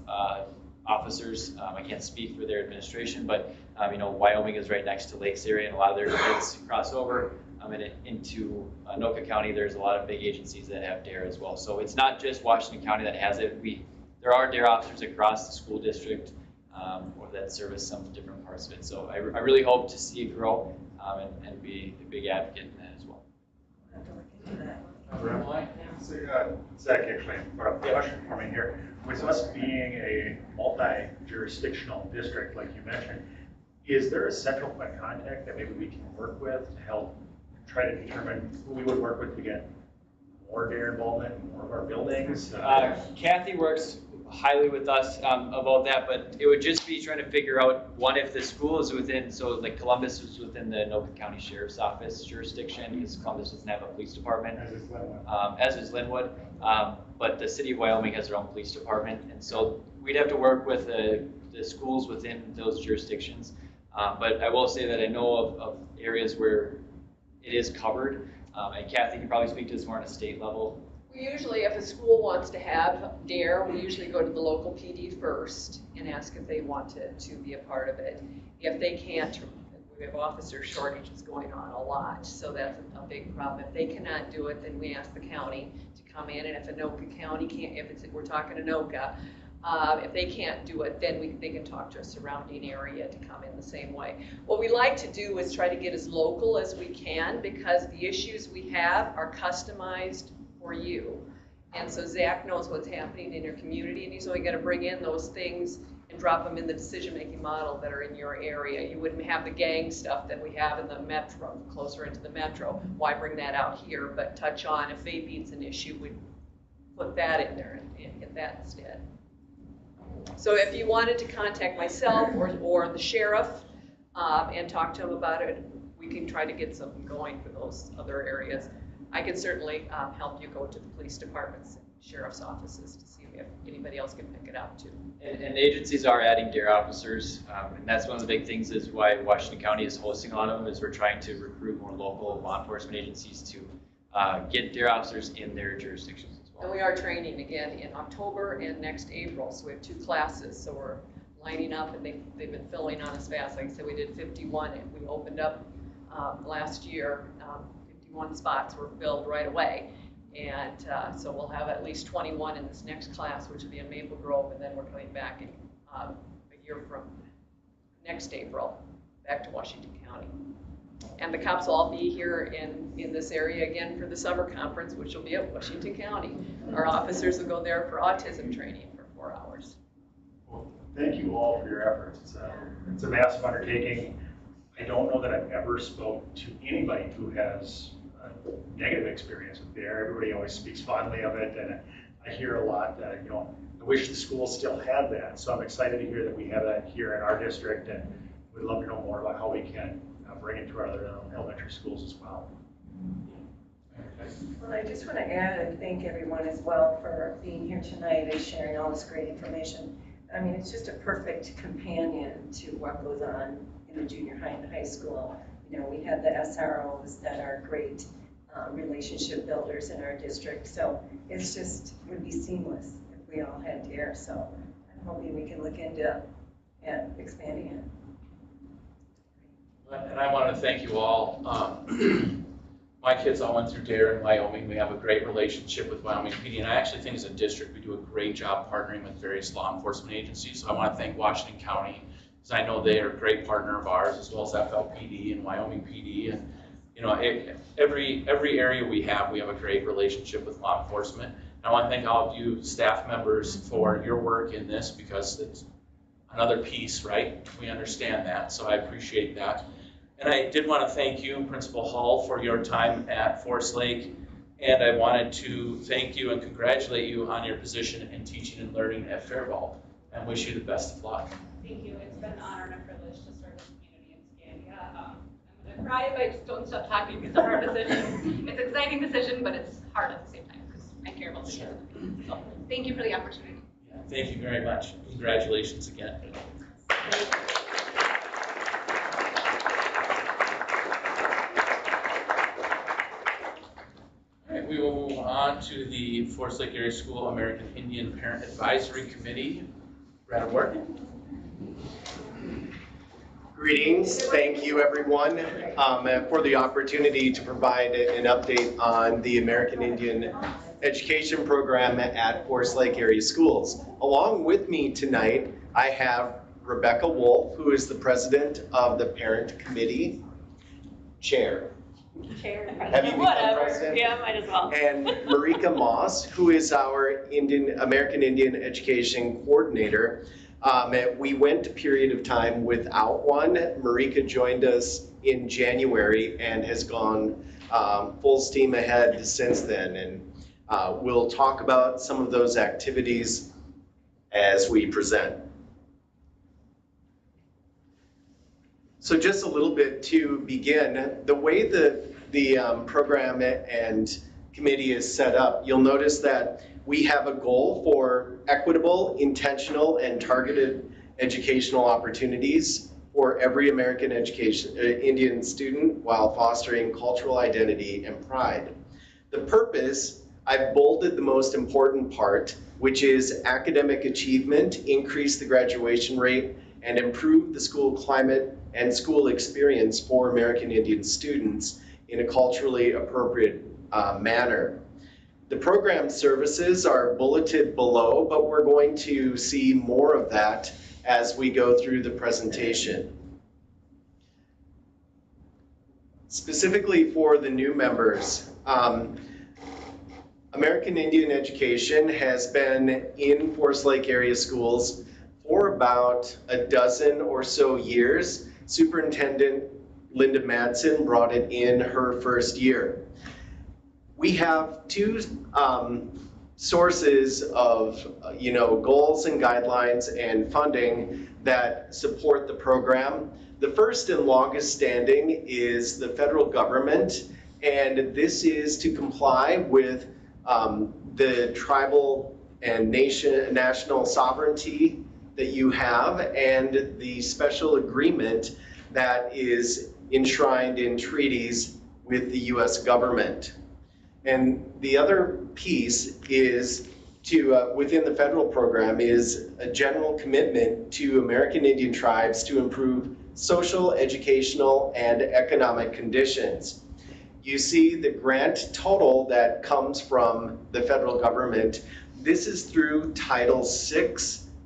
S11: officers. I can't speak for their administration, but Wyoming is right next to Lakes Area, and a lot of their kids cross over into Anoka County. There's a lot of big agencies that have DARE as well. So it's not just Washington County that has it. There are DARE officers across the school district or that service some different parts of it. So I really hope to see it grow and be a big advocate in that as well.
S3: I'll have to look into that.
S20: So, Zach, actually, brought up a question for me here. With us being a multi-jurisdictional district, like you mentioned, is there a central point of contact that maybe we can work with to help try to determine who we would work with to get more DARE involvement in more of our buildings?
S11: Kathy works highly with us about that, but it would just be trying to figure out, one, if the school is within, so like Columbus is within the Anoka County Sheriff's Office jurisdiction, because Columbus doesn't have a police department. As is Linwood. But the city of Wyoming has their own police department, and so we'd have to work with the schools within those jurisdictions. But I will say that I know of areas where it is covered, and Kathy can probably speak to this more on a state level.
S12: We usually, if a school wants to have DARE, we usually go to the local PD first and ask if they want to be a part of it. If they can't, we have officer shortages going on a lot, so that's a big problem. If they cannot do it, then we ask the county to come in, and if Anoka County can't, we're talking Anoka, if they can't do it, then they can talk to a surrounding area to come in the same way. What we like to do is try to get as local as we can, because the issues we have are customized for you. And so Zach knows what's happening in your community, and he's only going to bring in those things and drop them in the decision-making model that are in your area. You wouldn't have the gang stuff that we have in the metro, closer into the metro. Why bring that out here? But touch on, if vaping's an issue, we'd put that in there and get that instead. So if you wanted to contact myself or the sheriff and talk to him about it, we can try to get something going for those other areas. I can certainly help you go to the police departments and sheriff's offices to see if anybody else can pick it up too.
S11: And agencies are adding DARE officers, and that's one of the big things is why Washington County is hosting a lot of them, is we're trying to recruit more local law enforcement agencies to get DARE officers in their jurisdictions as well.
S12: And we are training again in October and next April, so we have 2 classes, so we're lining up, and they've been filling on us fast. Like I said, we did 51, and we opened up last year. 51 spots were filled right away, and so we'll have at least 21 in this next class, which will be in Maple Grove, and then we're coming back in a year from next April back to Washington County. And the cops will all be here in this area again for the summer conference, which will be at Washington County. Our officers will go there for autism training for 4 hours.
S20: Well, thank you all for your efforts. It's a massive undertaking. I don't know that I've ever spoke to anybody who has a negative experience with DARE. Everybody always speaks fondly of it, and I hear a lot that, I wish the school still had that. So I'm excited to hear that we have that here in our district, and we'd love to know more about how we can bring it to our other elementary schools as well.
S3: Well, I just want to add and thank everyone as well for being here tonight and sharing all this great information. I mean, it's just a perfect companion to what goes on in the junior high and high school. We have the SROs that are great relationship builders in our district. So it's just would be seamless if we all had DARE. So I'm hoping we can look into expanding it.
S1: And I want to thank you all. My kids all went through DARE in Wyoming. We have a great relationship with Wyoming PD, and I actually think as a district we do a great job partnering with various law enforcement agencies. So I want to thank Washington County, because I know they are a great partner of ours, as well as FLPD and Wyoming PD. And every area we have a great relationship with law enforcement. And I want to thank all of you staff members for your work in this, because it's another piece, right? We understand that, so I appreciate that. And I did want to thank you, Principal Hull, for your time at Forest Lake. And I wanted to thank you and congratulate you on your position in teaching and learning at Faribault, and wish you the best of luck.
S21: Thank you. It's been an honor and a privilege to serve the community in Scandia. I'm going to cry if I just don't stop talking. It's a hard decision. It's an exciting decision, but it's hard at the same time because I care about the kids. So thank you for the opportunity.
S1: Yeah, thank you very much. Congratulations again. All right, we will move on to the Forest Lake Area School American Indian Parent Advisory Committee. Brad Wharton.
S22: Greetings. Thank you, everyone, for the opportunity to provide an update on the American Indian Education Program at Forest Lake Area Schools. Along with me tonight, I have Rebecca Wolf, who is the president of the Parent Committee Chair.
S6: Chair.
S22: Have you become
S6: Whatever.
S22: president?
S6: Yeah, might as well.
S22: And Marika Moss, who is our American Indian Education Coordinator. We went a period of time without one. Marika joined us in January and has gone full steam ahead since then. And we'll talk about some of those activities as we present. So just a little bit to begin, the way the program and committee is set up, you'll notice that we have a goal for equitable, intentional, and targeted educational opportunities for every American Indian student while fostering cultural identity and pride. The purpose, I've bolded the most important part, which is academic achievement, increase the graduation rate, and improve the school climate and school experience for American Indian students in a culturally appropriate manner. The program services are bulleted below, but we're going to see more of that as we go through the presentation. Specifically for the new members, American Indian Education has been in Forest Lake area schools for about a dozen or so years. Superintendent Linda Madsen brought it in her first year. We have two sources of goals and guidelines and funding that support the program. The first and longest standing is the federal government, and this is to comply with the tribal and national sovereignty that you have and the special agreement that is enshrined in treaties with the US government. And the other piece is to, within the federal program, is a general commitment to American Indian tribes to improve social, educational, and economic conditions. You see the grant total that comes from the federal government. This is through Title VI.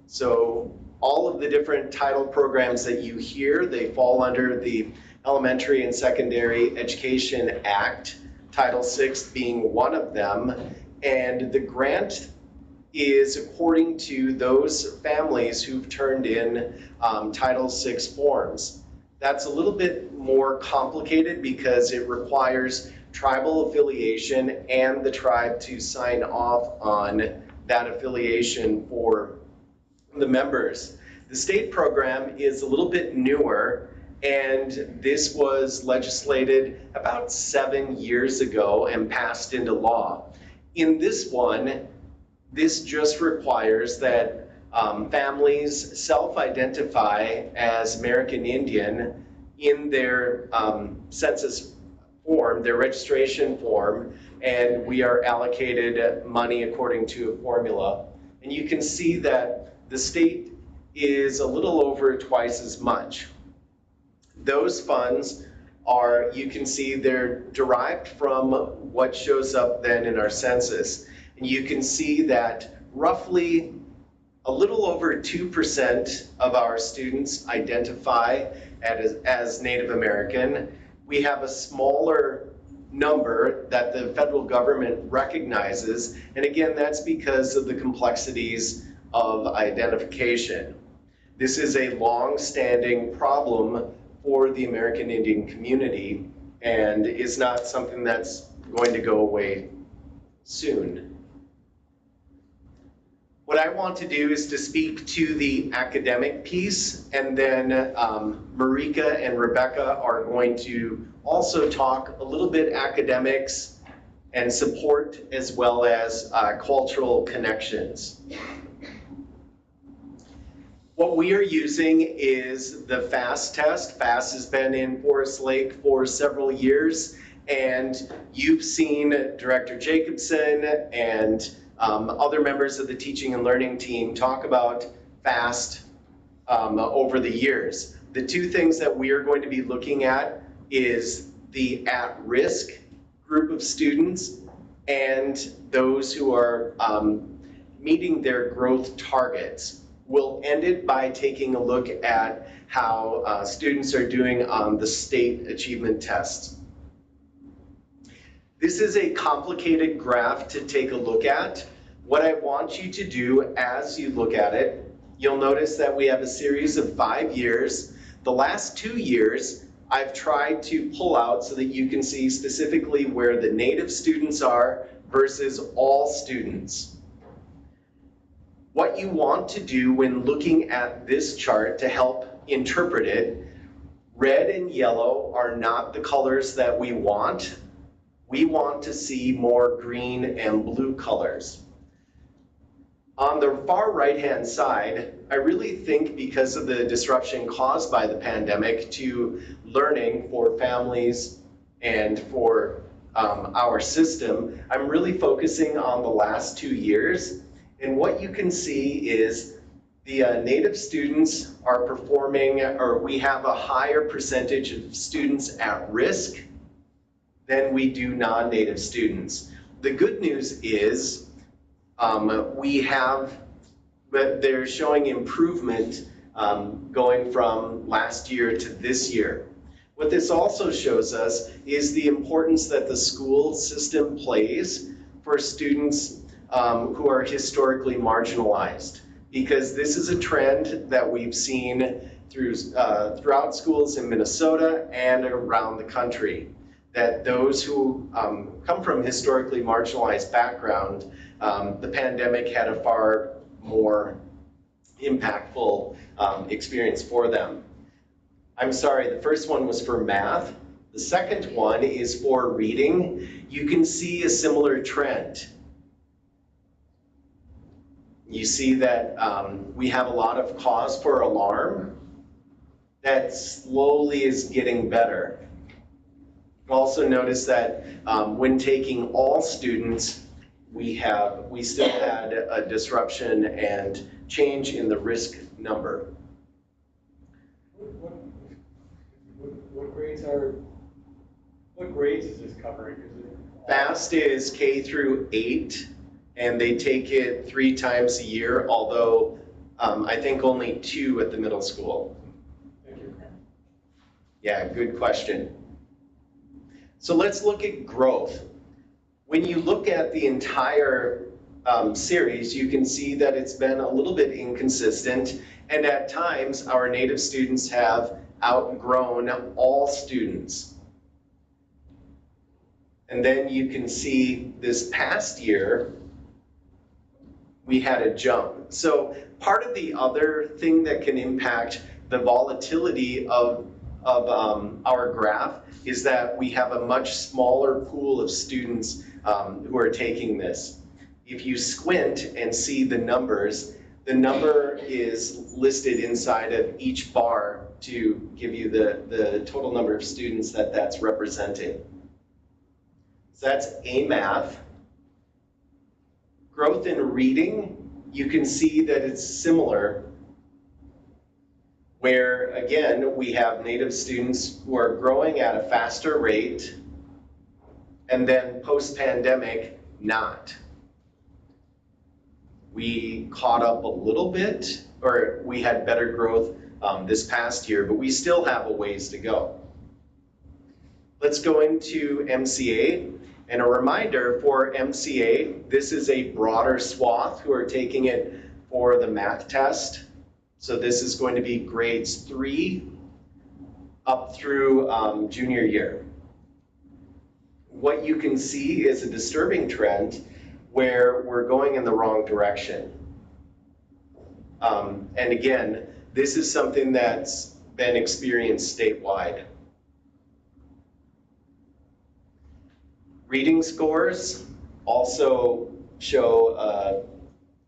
S22: So all of the different title programs that you hear, they fall under the Elementary and Secondary Education Act, Title VI being one of them. And the grant is according to those families who've turned in Title VI forms. That's a little bit more complicated because it requires tribal affiliation and the tribe to sign off on that affiliation for the members. The state program is a little bit newer, and this was legislated about 7 years ago and passed into law. In this one, this just requires that families self-identify as American Indian in their census form, their registration form, and we are allocated money according to a formula. And you can see that the state is a little over twice as much. Those funds are, you can see they're derived from what shows up then in our census. And you can see that roughly a little over 2% of our students identify as Native American. We have a smaller number that the federal government recognizes, and again, that's because of the complexities of identification. This is a long-standing problem for the American Indian community and is not something that's going to go away soon. What I want to do is to speak to the academic piece, and then Marika and Rebecca are going to also talk a little bit academics and support as well as cultural connections. What we are using is the FAST test. FAST has been in Forest Lake for several years, and you've seen Director Jacobson and other members of the teaching and learning team talk about FAST over the years. The two things that we are going to be looking at is the at-risk group of students and those who are meeting their growth targets. We'll end it by taking a look at how students are doing on the state achievement tests. This is a complicated graph to take a look at. What I want you to do as you look at it, you'll notice that we have a series of 5 years. The last 2 years, I've tried to pull out so that you can see specifically where the native students are versus all students. What you want to do when looking at this chart to help interpret it, red and yellow are not the colors that we want. We want to see more green and blue colors. On the far right-hand side, I really think because of the disruption caused by the pandemic to learning for families and for our system, I'm really focusing on the last 2 years. And what you can see is the native students are performing, or we have a higher percentage of students at risk than we do non-native students. The good news is but they're showing improvement going from last year to this year. What this also shows us is the importance that the school system plays for students who are historically marginalized, because this is a trend that we've seen throughout schools in Minnesota and around the country, that those who come from historically marginalized background, the pandemic had a far more impactful experience for them. I'm sorry, the first one was for math. The second one is for reading. You can see a similar trend. You see that we have a lot of cause for alarm that slowly is getting better. Also notice that when taking all students, we still had a disruption and change in the risk number.
S7: What grades is this covering?
S22: FAST is K through 8, and they take it 3 times a year, although I think only 2 at the middle school.
S7: Thank you.
S22: Yeah, good question. So let's look at growth. When you look at the entire series, you can see that it's been a little bit inconsistent, and at times our native students have outgrown all students. And then you can see this past year, we had a jump. So part of the other thing that can impact the volatility of our graph is that we have a much smaller pool of students who are taking this. If you squint and see the numbers, the number is listed inside of each bar to give you the total number of students that's representing. So that's A math. Growth in reading, you can see that it's similar, where again, we have native students who are growing at a faster rate, and then post-pandemic, not. We caught up a little bit, or we had better growth this past year, but we still have a ways to go. Let's go into MCA. And a reminder for MCA, this is a broader swath who are taking it for the math test. So this is going to be grades 3 up through junior year. What you can see is a disturbing trend where we're going in the wrong direction. And again, this is something that's been experienced statewide. Reading scores also show a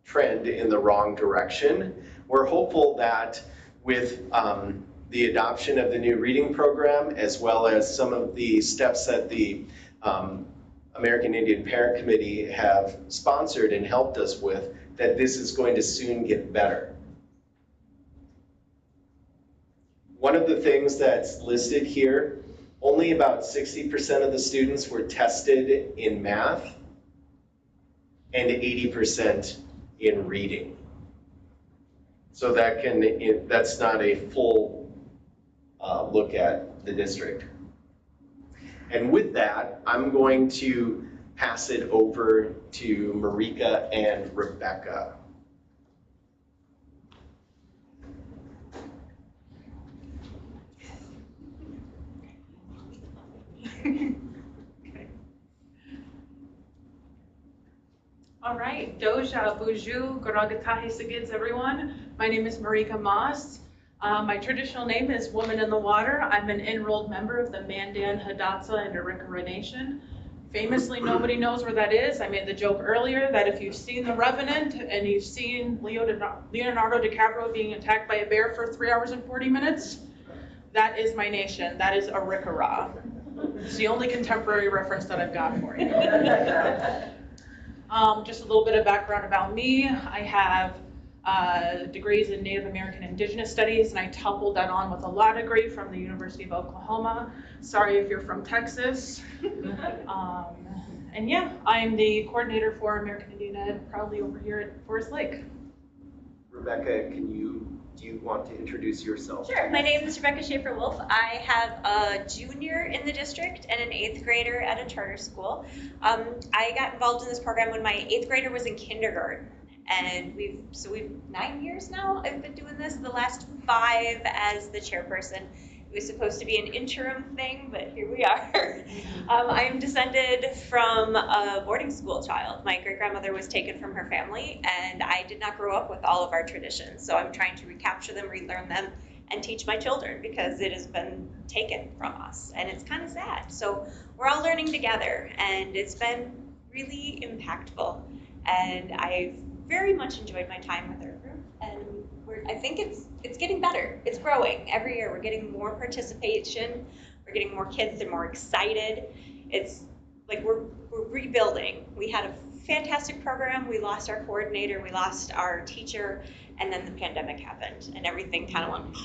S22: trend in the wrong direction. We're hopeful that with the adoption of the new reading program, as well as some of the steps that the American Indian Parent Committee have sponsored and helped us with, that this is going to soon get better. One of the things that's listed here, only about 60% of the students were tested in math and 80% in reading. So that's not a full look at the district. And with that, I'm going to pass it over to Marika and Rebecca.
S2: All right, Doja, Buju, Garagatahi Sigids, everyone. My name is Marika Moss. My traditional name is Woman in the Water. I'm an enrolled member of the Mandan, Hidatsa, and Arikara Nation. Famously, nobody knows where that is. I made the joke earlier that if you've seen The Revenant and you've seen Leonardo DiCaprio being attacked by a bear for 3 hours and 40 minutes, that is my nation. That is Arikara. It's the only contemporary reference that I've got for you. Just a little bit of background about me. I have degrees in Native American Indigenous Studies, and I coupled that on with a law degree from the University of Oklahoma. Sorry if you're from Texas. And yeah, I'm the coordinator for American Indian Ed, proudly over here at Forest Lake.
S22: Rebecca, do you want to introduce yourself?
S8: Sure, my name is Rebecca Schaefer-Wolf. I have a junior in the district and an 8th grader at a charter school. I got involved in this program when my 8th grader was in kindergarten. And we've 9 years now I've been doing this, the last 5 as the chairperson. It was supposed to be an interim thing, but here we are. I'm descended from a boarding school child. My great-grandmother was taken from her family, and I did not grow up with all of our traditions. So I'm trying to recapture them, relearn them, and teach my children because it has been taken from us. And it's kind of sad. So we're all learning together, and it's been really impactful. And I've very much enjoyed my time with our group, and I think it's getting better. It's growing every year. We're getting more participation. We're getting more kids. They're more excited. It's like we're rebuilding. We had a fantastic program. We lost our coordinator. We lost our teacher, and then the pandemic happened, and everything kind of went.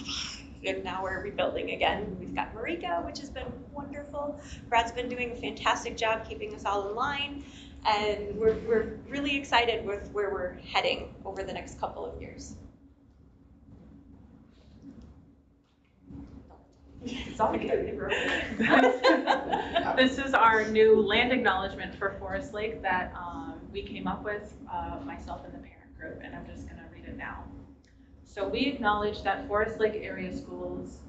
S8: And now we're rebuilding again. We've got Marika, which has been wonderful. Brad's been doing a fantastic job keeping us all in line. And we're really excited with where we're heading over the next couple of years.
S2: It's all good. This is our new land acknowledgement for Forest Lake that we came up with, myself and the parent group, and I'm just gonna read it now. So we acknowledge that Forest Lake Area Schools,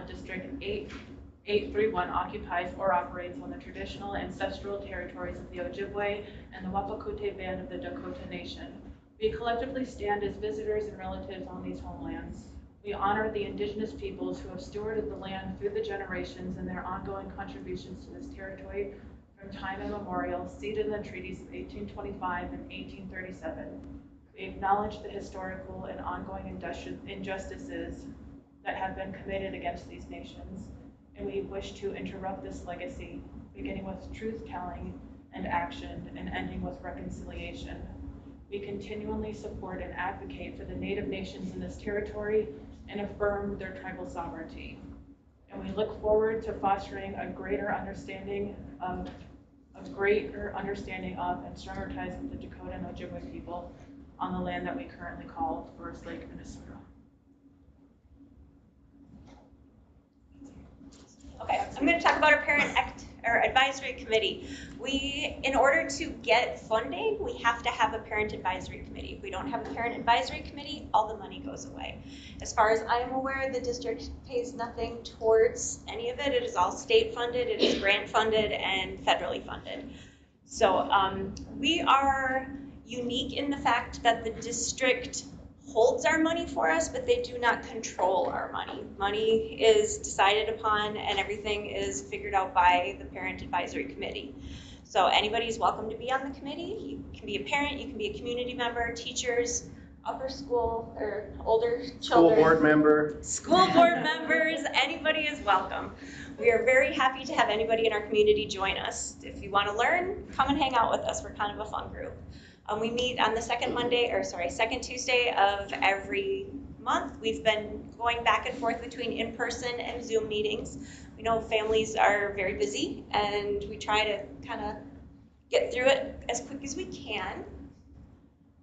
S2: District 831 occupies or operates on the traditional ancestral territories of the Ojibwe and the Wapakute Band of the Dakota Nation. We collectively stand as visitors and relatives on these homelands. We honor the indigenous peoples who have stewarded the land through the generations and their ongoing contributions to this territory from time immemorial, seated in the treaties of 1825 and 1837. We acknowledge the historical and ongoing injustices that have been committed against these nations, and we wish to interrupt this legacy, beginning with truth-telling and action and ending with reconciliation. We continually support and advocate for the Native nations in this territory and affirm their tribal sovereignty. And we look forward to fostering a greater understanding of and stronger ties with the Dakota and Ojibwe people on the land that we currently call Forest Lake, Minnesota.
S8: Okay, I'm going to talk about our advisory committee. In order to get funding, we have to have a parent advisory committee. If we don't have a parent advisory committee, all the money goes away. As far as I'm aware, the district pays nothing towards any of it. It is all state funded, it is grant funded, and federally funded. So we are unique in the fact that the district holds our money for us, but they do not control our money. Money is decided upon and everything is figured out by the parent advisory committee. So anybody is welcome to be on the committee. You can be a parent, you can be a community member, teachers, upper school or older children.
S22: School board member.
S8: School board members, anybody is welcome. We are very happy to have anybody in our community join us. If you want to learn, come and hang out with us. We're kind of a fun group. We meet on the second Tuesday of every month. We've been going back and forth between in-person and Zoom meetings. We know families are very busy, and we try to kind of get through it as quick as we can.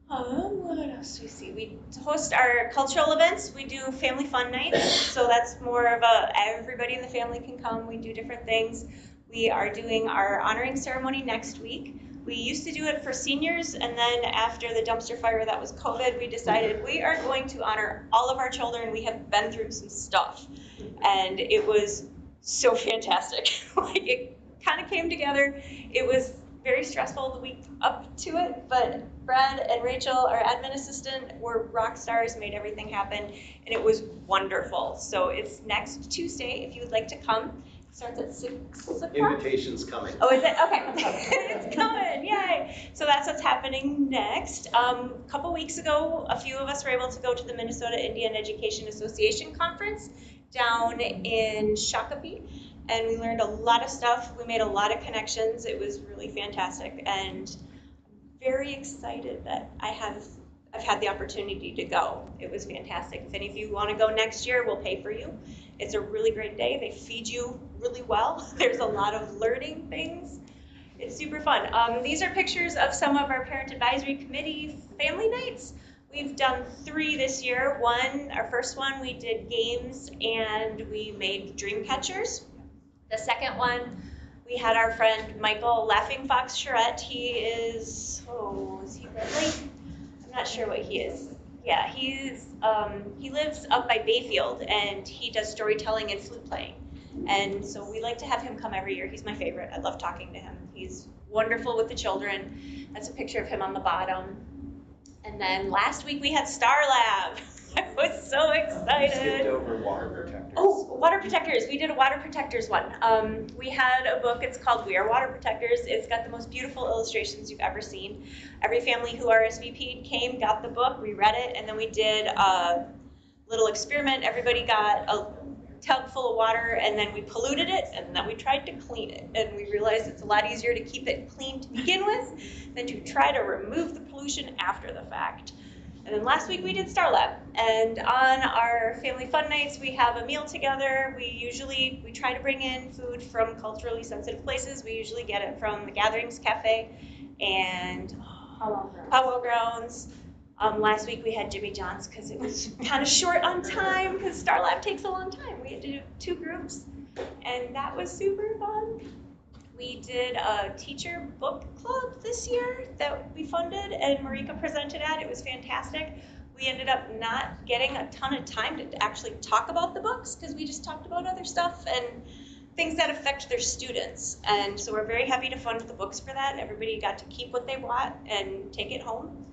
S8: What else do we see? We host our cultural events. We do family fun nights, so that's more of everybody in the family can come. We do different things. We are doing our honoring ceremony next week. We used to do it for seniors, and then after the dumpster fire that was COVID, we decided we are going to honor all of our children. We have been through some stuff, and it was so fantastic. Like, it kind of came together. It was very stressful the week up to it, but Brad and Rachel, our admin assistant, were rock stars, made everything happen, and it was wonderful. So it's next Tuesday if you would like to come. It starts at 6 o'clock.
S22: Invitation's coming.
S8: Oh, is it? Okay. It's coming. Yay. So that's what's happening next. A couple weeks ago, a few of us were able to go to the Minnesota Indian Education Association conference down in Shakopee, and we learned a lot of stuff. We made a lot of connections. It was really fantastic, and I'm very excited that I've had the opportunity to go. It was fantastic. If any of you want to go next year, we'll pay for you. It's a really great day. They feed you really well. There's a lot of learning things. It's super fun. These are pictures of some of our parent advisory committee family nights. We've done 3 this year. Our first one, we did games and we made dream catchers. The second one, we had our friend Michael Laughing Fox Charette. He is he Ridley? I'm not sure what he is. Yeah, he lives up by Bayfield, and he does storytelling and flute playing. And so we like to have him come every year. He's my favorite. I love talking to him. He's wonderful with the children. That's a picture of him on the bottom. And then last week we had Star Lab. I was so excited.
S22: Skipped over water protectors.
S8: Oh, water protectors. We did a water protectors one. We had a book. It's called We Are Water Protectors. It's got the most beautiful illustrations you've ever seen. Every family who RSVP'd came, got the book, we read it, and then we did a little experiment. Everybody got a tub full of water, and then we polluted it, and then we tried to clean it. And we realized it's a lot easier to keep it clean to begin with than to try to remove the pollution after the fact. And then last week we did Star Lab, and on our family fun nights we have a meal together. We try to bring in food from culturally sensitive places. We usually get it from the Gatherings Cafe and Powwow Grounds. Last week we had Jimmy John's because it was kind of short on time because Star Lab takes a long time. We had to do 2 groups, and that was super fun. We did a teacher book club this year that we funded, and Marika presented at. It was fantastic. We ended up not getting a ton of time to actually talk about the books because we just talked about other stuff and things that affect their students. And so we're very happy to fund the books for that. Everybody got to keep what they bought and take it home.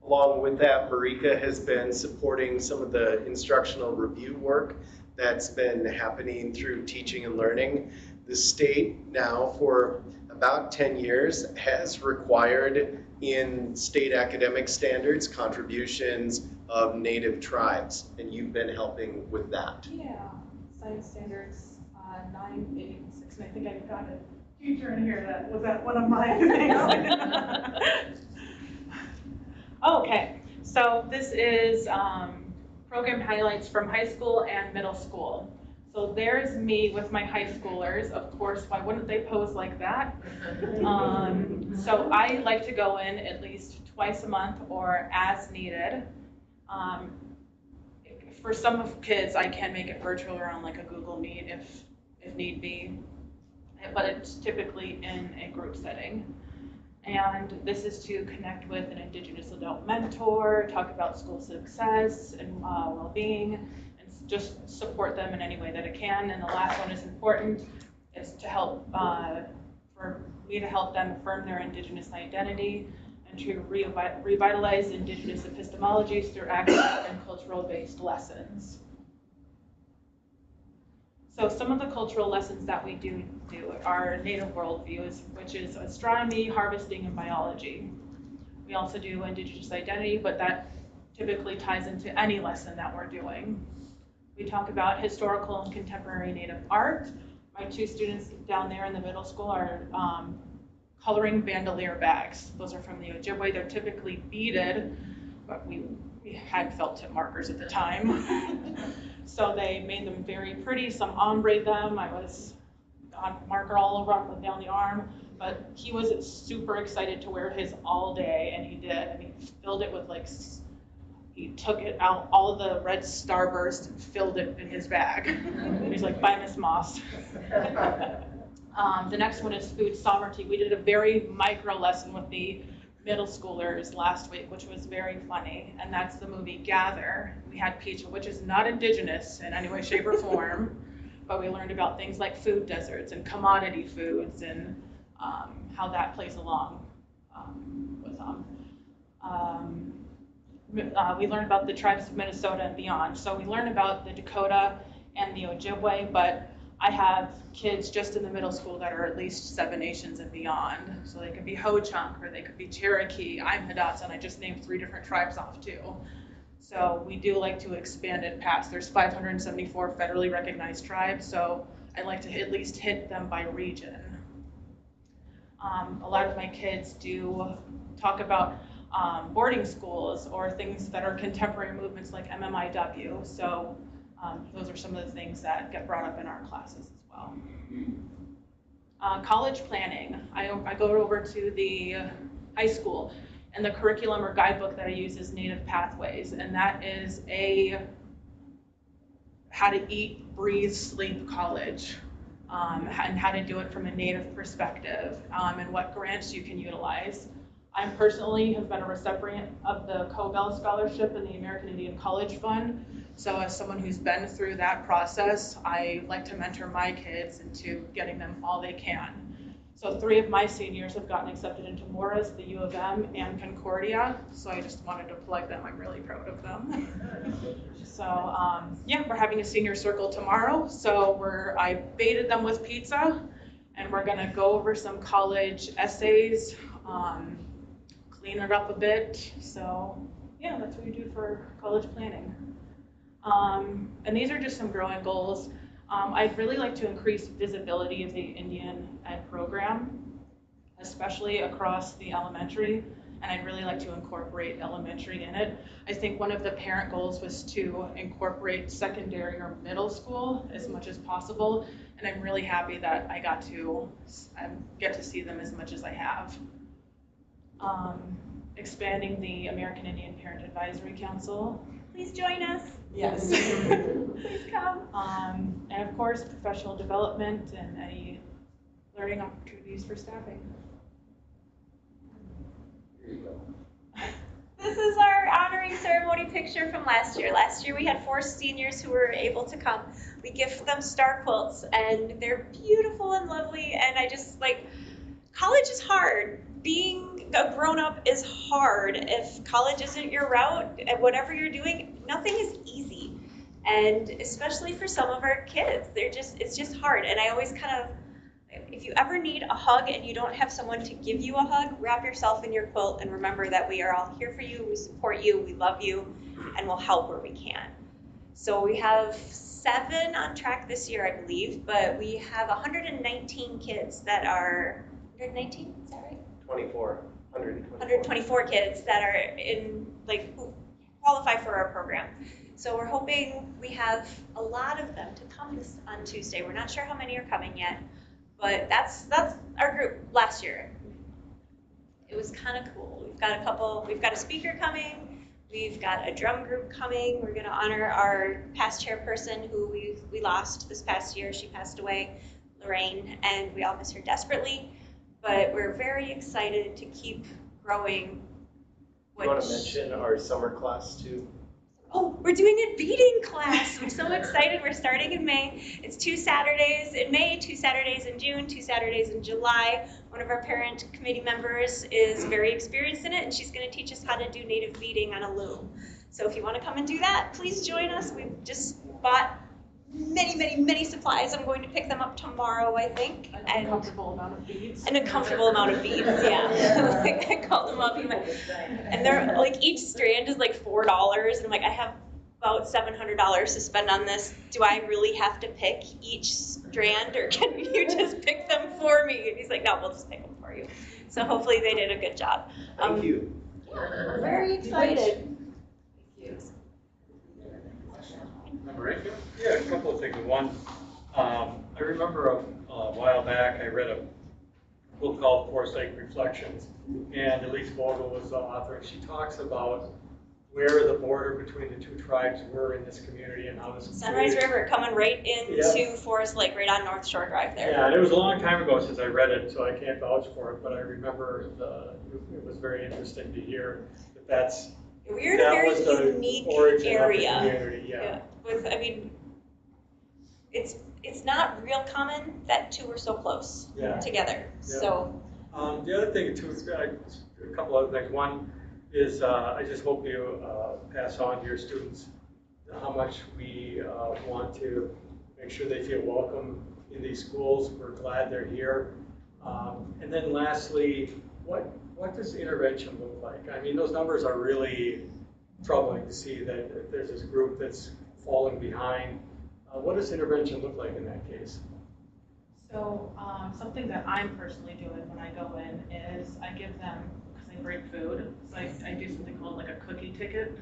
S22: Along with that, Marika has been supporting some of the instructional review work that's been happening through teaching and learning. The state now, for about 10 years, has required in state academic standards contributions of Native tribes, and you've been helping with that.
S2: Yeah, science standards 986, and I think I've got a teacher in here that was at one of my things. Okay, so this is program highlights from high school and middle school. So there's me with my high schoolers. Of course, why wouldn't they pose like that? So I like to go in at least twice a month or as needed. For some kids, I can make it virtual or on like a Google Meet if need be, but it's typically in a group setting. And this is to connect with an Indigenous adult mentor, talk about school success and well-being, and just support them in any way that I can. And the last one is important, is to help, for me to help them affirm their Indigenous identity and to revitalize Indigenous epistemologies through academic and cultural-based lessons. So some of the cultural lessons that we do are native worldviews, which is astronomy, harvesting, and biology. We also do Indigenous identity, but that typically ties into any lesson that we're doing. We talk about historical and contemporary Native art. My 2 students down there in the middle school are coloring bandolier bags. Those are from the Ojibwe. They're typically beaded, but we had felt tip markers at the time. So they made them very pretty, some ombre them. I was on marker all over up and down the arm, but he was super excited to wear his all day, and he did. And he filled it with he took it out, all the red starburst, and filled it in his bag. He's like, bye, Miss Moss. The next one is food sovereignty. We did a very micro lesson with the middle schoolers last week, which was very funny, and that's the movie Gather. We had pizza, which is not indigenous in any way, shape, or form, but we learned about things like food deserts and commodity foods and how that plays along with them. We learned about the tribes of Minnesota and beyond. So we learned about the Dakota and the Ojibwe, but I have kids just in the middle school that are at least 7 nations and beyond. So they could be Ho-Chunk or they could be Cherokee. I'm Hidatsa, and I just named 3 different tribes off too. So we do like to expand it past. There's 574 federally recognized tribes, so I like to at least hit them by region. A lot of my kids do talk about boarding schools or things that are contemporary movements like MMIW. So those are some of the things that get brought up in our classes as well. College planning. I go over to the high school, and the curriculum or guidebook that I use is Native Pathways, and that is a how to eat, breathe, sleep college, and how to do it from a Native perspective, and what grants you can utilize. I personally have been a recipient of the Cobell Scholarship in the American Indian College Fund. So as someone who's been through that process, I like to mentor my kids into getting them all they can. So 3 of my seniors have gotten accepted into Morris, the U of M, and Concordia. So I just wanted to plug them. I'm really proud of them. So yeah, we're having a senior circle tomorrow. So I baited them with pizza, and we're gonna go over some college essays, clean it up a bit. So yeah, that's what we do for college planning. And these are just some growing goals. I'd really like to increase visibility of the Indian Ed program, especially across the elementary, and I'd really like to incorporate elementary in it. I think one of the parent goals was to incorporate secondary or middle school as much as possible, and I'm really happy that I get to see them as much as I have. Expanding the American Indian Parent Advisory Council.
S8: Please join us.
S2: Yes.
S8: Please come.
S2: And of course, professional development and any learning opportunities for staffing.
S22: Here you go.
S8: This is our honoring ceremony picture from last year. Last year we had 4 seniors who were able to come. We gift them star quilts, and they're beautiful and lovely, and I just college is hard. Being a grown-up is hard. If college isn't your route, and whatever you're doing, nothing is easy. And especially for some of our kids, it's just hard. And I always if you ever need a hug and you don't have someone to give you a hug, wrap yourself in your quilt and remember that we are all here for you, we support you, we love you, and we'll help where we can. So we have 7 on track this year, I believe, but we have 119 kids that are, 119, is that right? 124 kids that are in, who qualify for our program. So we're hoping we have a lot of them to come on Tuesday. We're not sure how many are coming yet, but that's our group last year. It was kind of cool. We've got a speaker coming, we've got a drum group coming. We're gonna honor our past chairperson who we lost this past year. She passed away, Lorraine, and we all miss her desperately. But we're very excited to keep growing.
S22: You want to mention our summer class too?
S8: Oh, we're doing a beading class. We're so excited. We're starting in May. It's 2 Saturdays in May, 2 Saturdays in June, 2 Saturdays in July. One of our parent committee members is very experienced in it, and she's going to teach us how to do native beading on a loom. So if you want to come and do that, please join us. We've just bought many supplies. I'm going to pick them up tomorrow, I think.
S2: An uncomfortable amount of beads.
S8: An uncomfortable amount of beads, yeah. I called them up, and they're each strand is $4, and I'm I have about $700 to spend on this. Do I really have to pick each strand, or can you just pick them for me? And he's like, no, we'll just pick them for you. So hopefully they did a good job.
S22: Thank you.
S8: Yeah, we're very excited.
S7: Yeah, a couple of things. One, I remember a while back I read a book called Forest Lake Reflections, and Elise Vogel was the author, and she talks about where the border between the two tribes were in this community and how this
S8: Sunrise
S7: community-
S8: River coming right into
S7: Yeah.
S8: Forest Lake, right on North Shore Drive there.
S7: Yeah, and it was a long time ago since I read it, so I can't vouch for it, but I remember it was very interesting to hear that
S8: We're in a very
S7: was the
S8: unique
S7: origin
S8: area.
S7: of the community, yeah.
S8: With, I mean, it's not real common that two are so close
S7: Yeah.
S8: together.
S7: Yeah.
S8: So
S7: The other thing too, is a couple other things. One is I just hope you pass on to your students how much we want to make sure they feel welcome in these schools. We're glad they're here. And then lastly, what does intervention look like? I mean, those numbers are really troubling to see that there's this group that's falling behind. What does intervention look like in that case?
S2: So something that I'm personally doing when I go in is I give them, because I bring food, it's like I do something called like a cookie ticket.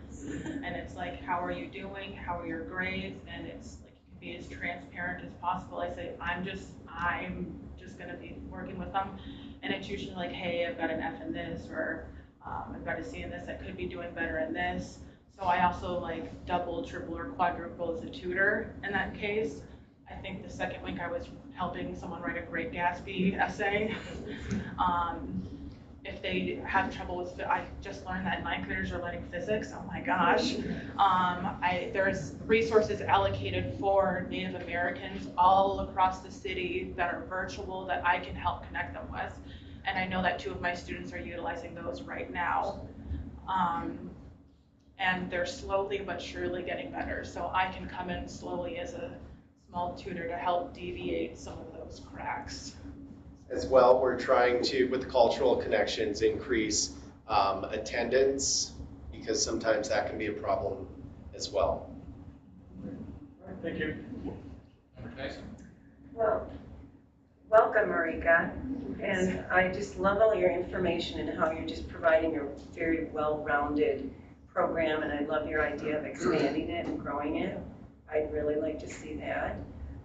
S2: And it's like, how are you doing? How are your grades? And it's like, you can be as transparent as possible. I say, I'm just going to be working with them. And it's usually like, hey, I've got an F in this, or I've got a C in this, I could be doing better in this. So I also like double, triple, or quadruple as a tutor in that case. I think the second week I was helping someone write a Great Gatsby essay. If they have trouble with, I just learned that ninth graders are learning physics, oh my gosh. There's resources allocated for Native Americans all across the city that are virtual that I can help connect them with. And I know that 2 of my students are utilizing those right now. And they're slowly but surely getting better. So I can come in slowly as a small tutor to help deviate some of those cracks.
S22: As well, we're trying to, with cultural connections, increase attendance, because sometimes that can be a problem as well.
S7: Thank you.
S1: Member Tyson?
S3: Well, welcome, Marika. And I just love all your information and how you're just providing a very well-rounded program, and I love your idea of expanding it and growing it. I'd really like to see that.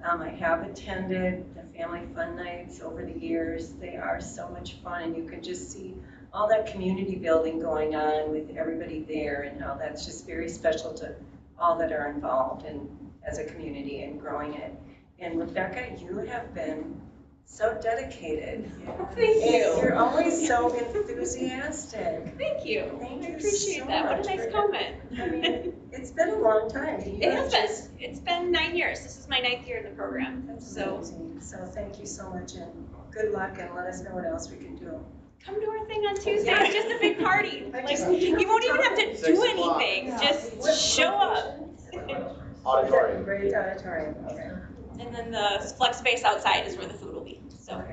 S3: I have attended the family fun nights over the years. They are so much fun, and you can just see all that community building going on with everybody there, and how that's just very special to all that are involved in as a community and growing it. And Rebecca, you have been so dedicated.
S8: Thank you.
S3: You're always so enthusiastic.
S8: Thank you.
S3: Thank
S8: I
S3: you
S8: appreciate
S3: so
S8: that. What
S3: much
S8: a nice
S3: for
S8: comment.
S3: I mean, it's been a long time.
S8: It has been. It's been 9 years. This is my 9th year in the program.
S3: That's
S8: So
S3: amazing. So thank you so much, and good luck, and let us know what else we can do.
S8: come to our thing on Tuesday. It's just a big party. Like, you won't even have to do anything. Just show up.
S22: Auditorium.
S3: Great auditorium, okay.
S8: And then the flex space outside is where the food will be. So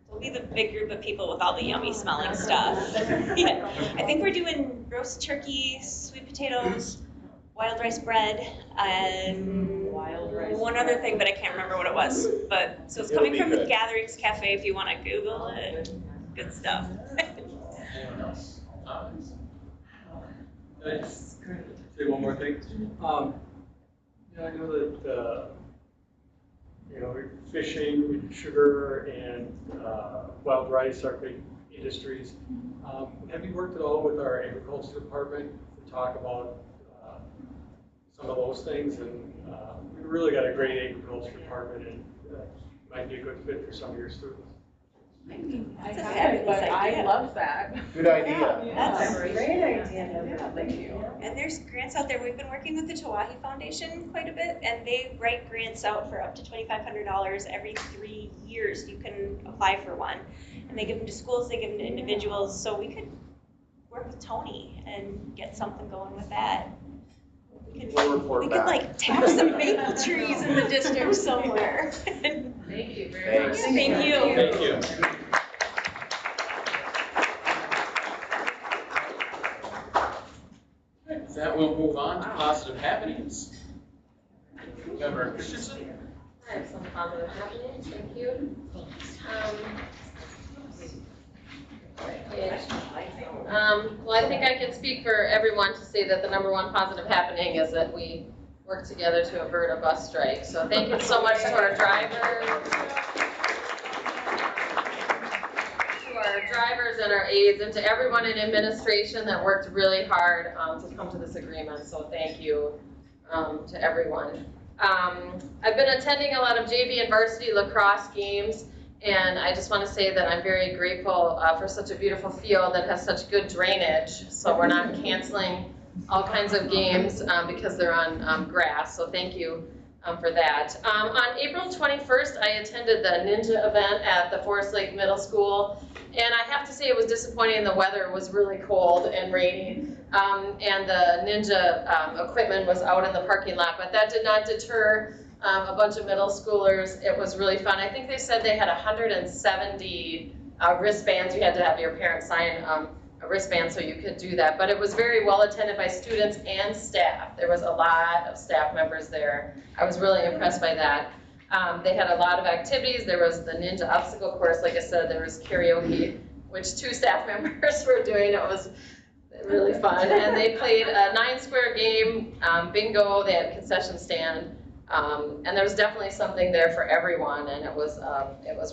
S8: it'll be the big group of people with all the yummy smelling stuff. Yeah. I think we're doing roast turkey, sweet potatoes, wild rice bread, and one other thing, but I can't remember what it was. But so it's coming from the Gatherings Cafe if you want to Google it. Good stuff.
S1: Anyone else?
S7: Can I say one more thing? I know that, fishing, sugar, and wild rice are big industries. Have you worked at all with our agriculture department to talk about some of those things? And we've really got a great agriculture department, and might be a good fit for some of your students.
S2: I haven't, but I love that.
S22: Good idea.
S8: That's
S3: a great idea.
S2: Yeah, thank you.
S8: And there's grants out there. We've been working with the Tawahi Foundation quite a bit, and they write grants out for up to $2,500 every 3 years. You can apply for one, and they give them to schools, they give them to individuals. So we could work with Tony and get something going with that.
S22: We'll report
S8: We
S22: back.
S8: could like tap some maple trees in the district somewhere.
S2: Thank you very much.
S8: Thank you.
S1: Thank you. With that, we'll move on to positive happenings. Member Christensen?
S4: I have some positive happenings, thank you. Well, I think I can speak for everyone to say that the #1 positive happening is that we work together to avert a bus strike. So thank you so much to our drivers, coordinators and our aides, and to everyone in administration that worked really hard to come to this agreement. So thank you to everyone. I've been attending a lot of JV and varsity lacrosse games, and I just want to say that I'm very grateful for such a beautiful field that has such good drainage, so we're not canceling all kinds of games because they're on grass, so thank you for that. On April 21st, I attended the Ninja event at the Forest Lake Middle School, and I have to say it was disappointing. The weather was really cold and rainy, and the Ninja equipment was out in the parking lot, but that did not deter a bunch of middle schoolers. It was really fun. I think they said they had 170 wristbands. You had to have your parents sign a wristband so you could do that. But it was very well attended by students and staff. There was a lot of staff members there. I was really impressed by that. They had a lot of activities. There was the Ninja obstacle course. Like I said, there was karaoke, which 2 staff members were doing. It was really fun. And they played a 9-square game, bingo. They had a concession stand. And there was definitely something there for everyone, and it was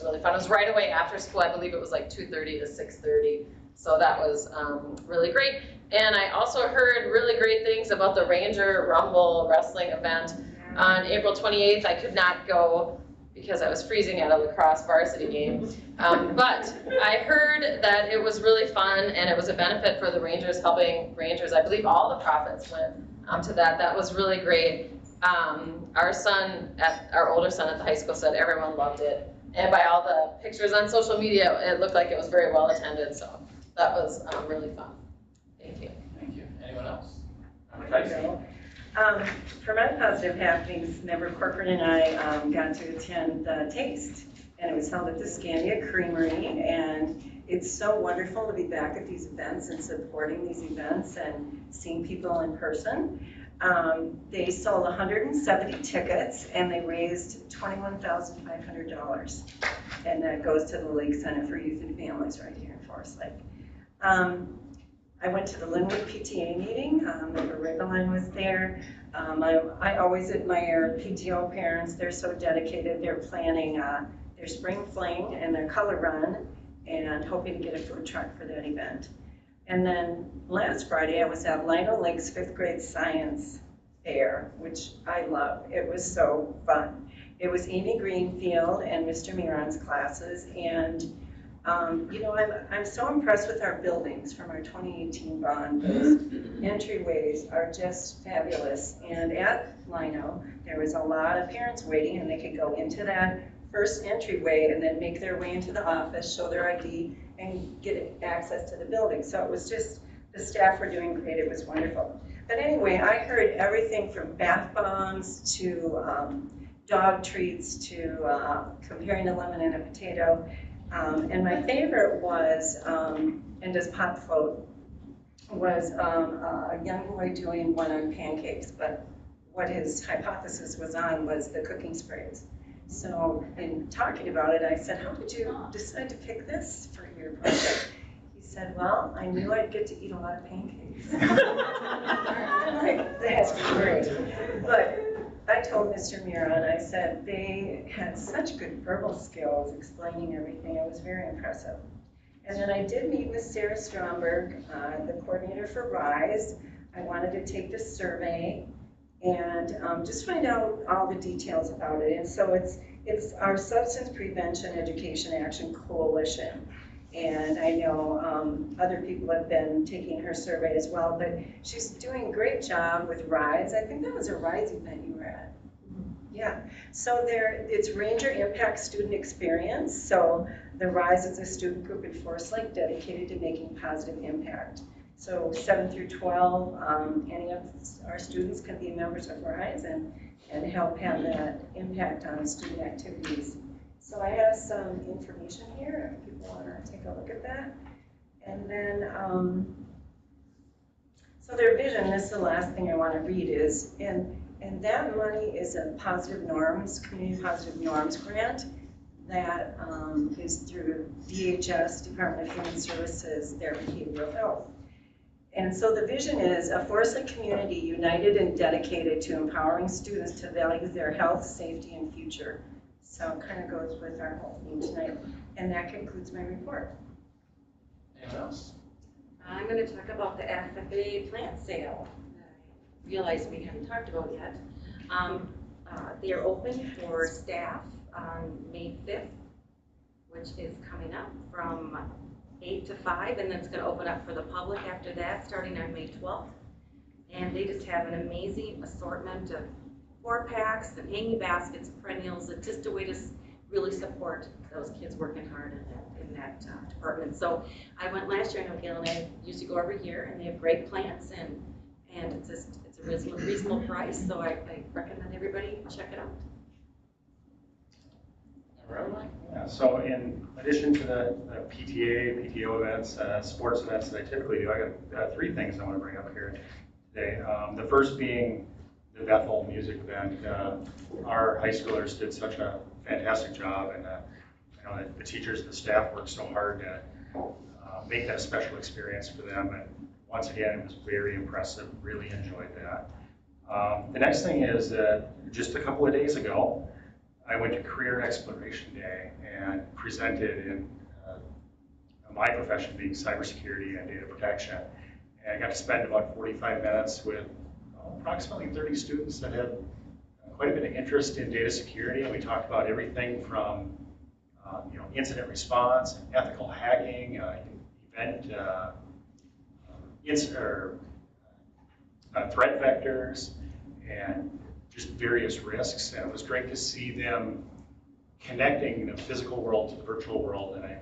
S4: really fun. It was right away after school. I believe it was like 2:30 to 6:30, so that was really great. And I also heard really great things about the Ranger Rumble wrestling event on April 28th. I could not go because I was freezing at a lacrosse varsity game, but I heard that it was really fun, and it was a benefit for the Rangers, helping Rangers. I believe all the profits went to that. That was really great. Our older son at the high school said everyone loved it. And by all the pictures on social media, it looked like it was very well attended. So that was really fun. Thank you.
S1: Thank you. Anyone else?
S3: For my positive happenings, Member Corcoran and I got to attend the Taste, and it was held at the Scandia Creamery, and it's so wonderful to be back at these events and supporting these events and seeing people in person. They sold 170 tickets, and they raised $21,500, and that goes to the Lake Center for Youth and Families right here in Forest Lake. I went to the Linwood PTA meeting. Member Riggleline was there. I always admire PTO parents. They're so dedicated. They're planning their spring fling and their color run, and hoping to get a food truck for that event. And then last Friday, I was at Lino Lake's 5th grade science fair, which I love. It was so fun. It was Amy Greenfield and Mr. Miron's classes, and you know, I'm so impressed with our buildings from our 2018 bond. Those entryways are just fabulous. And at Lino, there was a lot of parents waiting, and they could go into that first entryway and then make their way into the office, show their ID, and get access to the building. So it was just, the staff were doing great. It was wonderful. But anyway, I heard everything from bath bombs to dog treats to comparing a lemon and a potato. And my favorite was, and does pop float, was a young boy doing one on pancakes, but what his hypothesis was on was the cooking sprays. So in talking about it, I said, how did you decide to pick this for your project? He said, well, I knew I'd get to eat a lot of pancakes. I'm like, that's great. But I told Mr. Miron, I said, they had such good verbal skills explaining everything. It was very impressive. And then I did meet with Sarah Stromberg, the coordinator for RISE. I wanted to take this survey and just find out all the details about it. And so it's our Substance Prevention Education Action Coalition. And I know other people have been taking her survey as well, but she's doing a great job with RISE. I think that was a RISE event you were at. Yeah, so it's Ranger Impact Student Experience. So the RISE is a student group in Forest Lake dedicated to making positive impact. So 7 through 12, any of our students can be members of RISE and help have that impact on student activities. So I have some information here if people want to take a look at that. And then, so their vision, this is the last thing I want to read, is, and that money is a Positive Norms, Community Positive Norms grant that is through DHS, Department of Human Services, their behavioral health. And so the vision is a Forest Lake community united and dedicated to empowering students to value their health, safety, and future. So it kind of goes with our whole theme tonight. And that concludes my report.
S1: Anyone else?
S5: I'm going to talk about the FFA plant sale that I realized we hadn't talked about yet. They are open for staff on May 5th, which is coming up from 8 to 5, and then it's going to open up for the public after that, starting on May 12th. And they just have an amazing assortment of 4-packs and hanging baskets, perennials. It's just a way to really support those kids working hard in that department. So I went last year, I know Gail and I used to go every year, and they have great plants, and it's a reasonable price, so I recommend everybody check it out.
S20: Yeah, so in addition to the PTA, PTO events, sports events that I typically do, I got 3 things I want to bring up here today. The first being the Bethel music event. Our high schoolers did such a fantastic job, and you know, the teachers and the staff worked so hard to make that a special experience for them. And once again, it was very impressive. Really enjoyed that. The next thing is that just a couple of days ago, I went to Career Exploration Day and presented in my profession being cybersecurity and data protection. And I got to spend about 45 minutes with approximately 30 students that had quite a bit of interest in data security. And we talked about everything from you know, incident response, ethical hacking, event threat vectors, and just various risks. And it was great to see them connecting the physical world to the virtual world. And I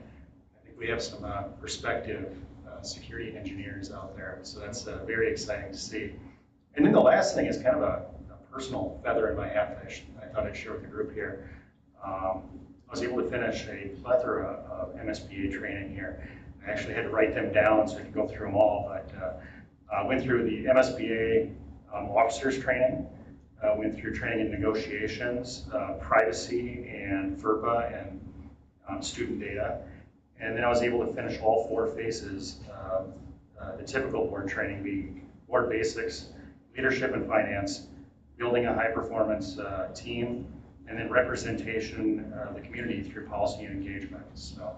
S20: think we have some prospective security engineers out there. So that's very exciting to see. And then the last thing is kind of a personal feather in my hat that I thought I'd share with the group here. I was able to finish a plethora of MSBA training here. I actually had to write them down so I could go through them all, but I went through the MSBA officers training, went through training in negotiations, privacy, and FERPA, and student data. And then I was able to finish all 4 phases, the typical board training being board basics, leadership and finance, building a high-performance team, and then representation of the community through policy and engagement. So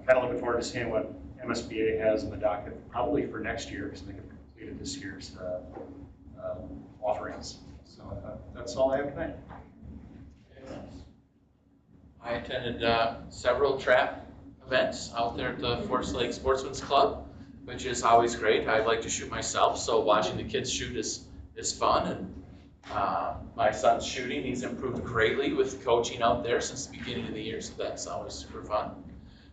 S20: kind of looking forward to seeing what MSBA has in the docket, probably for next year, because they have completed this year's offerings. So that's all I have tonight.
S1: I attended several trap events out there at the Forest Lake Sportsman's Club, which is always great. I like to shoot myself, so watching the kids shoot is fun. And my son's shooting, he's improved greatly with coaching out there since the beginning of the year, so that's always super fun.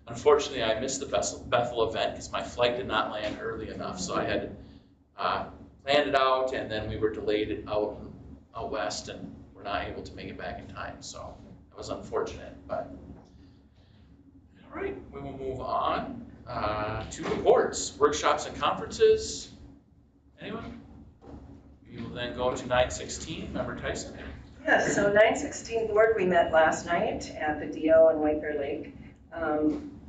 S1: Unfortunately, I missed the Bethel event because my flight did not land early enough, so I had planned it out, and then we were delayed out west, and were not able to make it back in time, so that was unfortunate. But all right, we will move on to reports, workshops, and conferences. Anyone? We will then go to 916. Member Tyson.
S3: Yes, so 916 board, we met last night at the DO in White Bear Lake.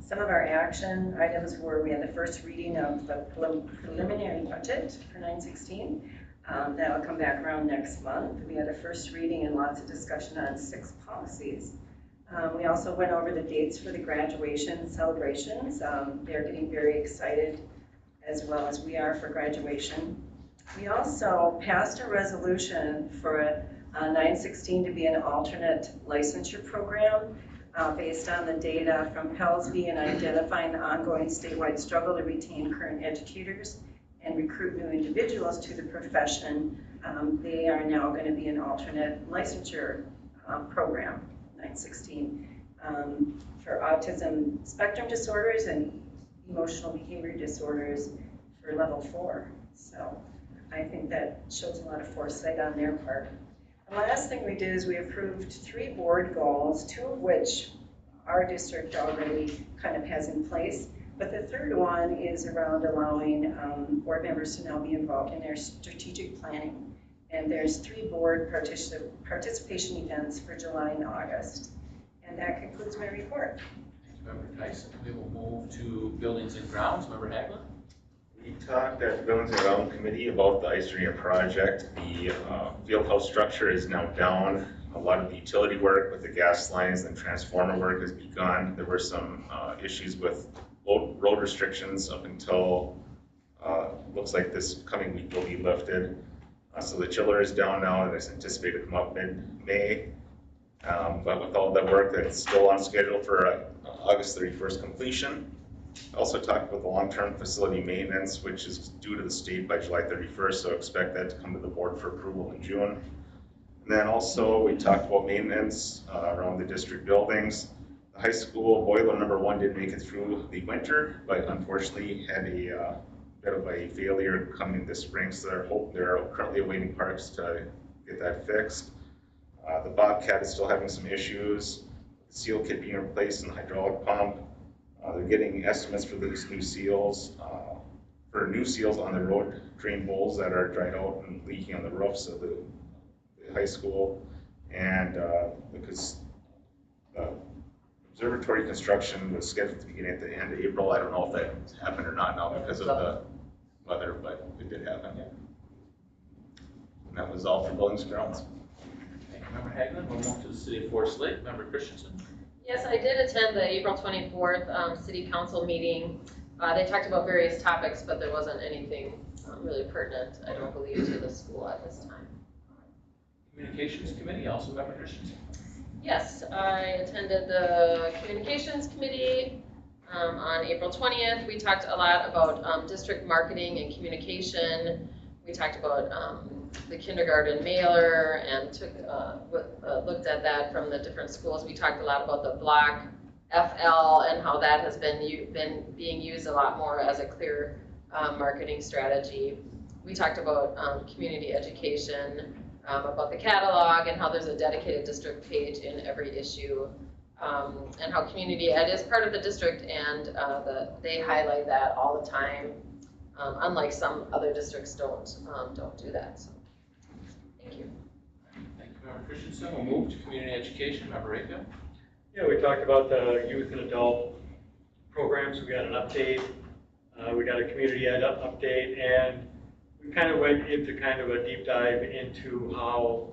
S3: Some of our action items were, we had the first reading of the preliminary budget for 916. That will come back around next month. We had a first reading and lots of discussion on 6 policies. We also went over the dates for the graduation celebrations. They're getting very excited, as well as we are, for graduation. We also passed a resolution for 916 to be an alternate licensure program based on the data from PELSB and identifying the ongoing statewide struggle to retain current educators and recruit new individuals to the profession. They are now going to be an alternate licensure program, 916, for autism spectrum disorders and emotional behavior disorders for level 4. So I think that shows a lot of foresight on their part. The last thing we did is we approved 3 board goals, 2 of which our district already kind of has in place. But the third one is around allowing board members to now be involved in their strategic planning. And there's 3 board participation events for July and August. And that concludes my report.
S1: Thank you, Member Tyson. We will move to buildings and grounds. Member Hagelin.
S9: We talked at the Buildings and Ground Committee about the ice arena project. The field house structure is now down. A lot of the utility work with the gas lines and transformer work has begun. There were some issues with road restrictions up until, looks like this coming week will be lifted. So the chiller is down now, and it's anticipated to come up mid-May. But with all that work, that's still on schedule for August 31st completion. I also talked about the long-term facility maintenance, which is due to the state by July 31st, so expect that to come to the board for approval in June. And then also, we talked about maintenance around the district buildings. The high school boiler number 1 did make it through the winter, but unfortunately had a bit of a failure coming this spring, so they're currently awaiting parts to get that fixed. The Bobcat is still having some issues. The seal kit being replaced in the hydraulic pump. They're getting estimates for these new seals, on the road drain bowls that are dried out and leaking on the roofs of the high school. And because observatory construction was scheduled to begin at the end of April. I don't know if that happened or not now because of the weather, but it did happen. And that was all for buildings and grounds.
S1: Thank you, Member Hagelin. We'll move to the City of Forest Lake. Member Christensen.
S4: Yes, I did attend the April 24th City Council meeting. They talked about various topics, but there wasn't anything really pertinent, I don't believe, to the school at this time.
S1: Communications Committee, also Member Christensen.
S4: Yes, I attended the Communications Committee on April 20th. We talked a lot about district marketing and communication. We talked about the kindergarten mailer and looked at that from the different schools. We talked a lot about the block FL and how that has been being used a lot more as a clear marketing strategy. We talked about community education, about the catalog and how there's a dedicated district page in every issue, and how community ed is part of the district, and they highlight that all the time, unlike some other districts don't do that. So, thank you.
S1: Thank you, Member Christensen. We'll move to community education. Member Rayfield.
S7: Yeah, we talked about the youth and adult programs. We got an update. We got a community ed update, and we kind of went into kind of a deep dive into how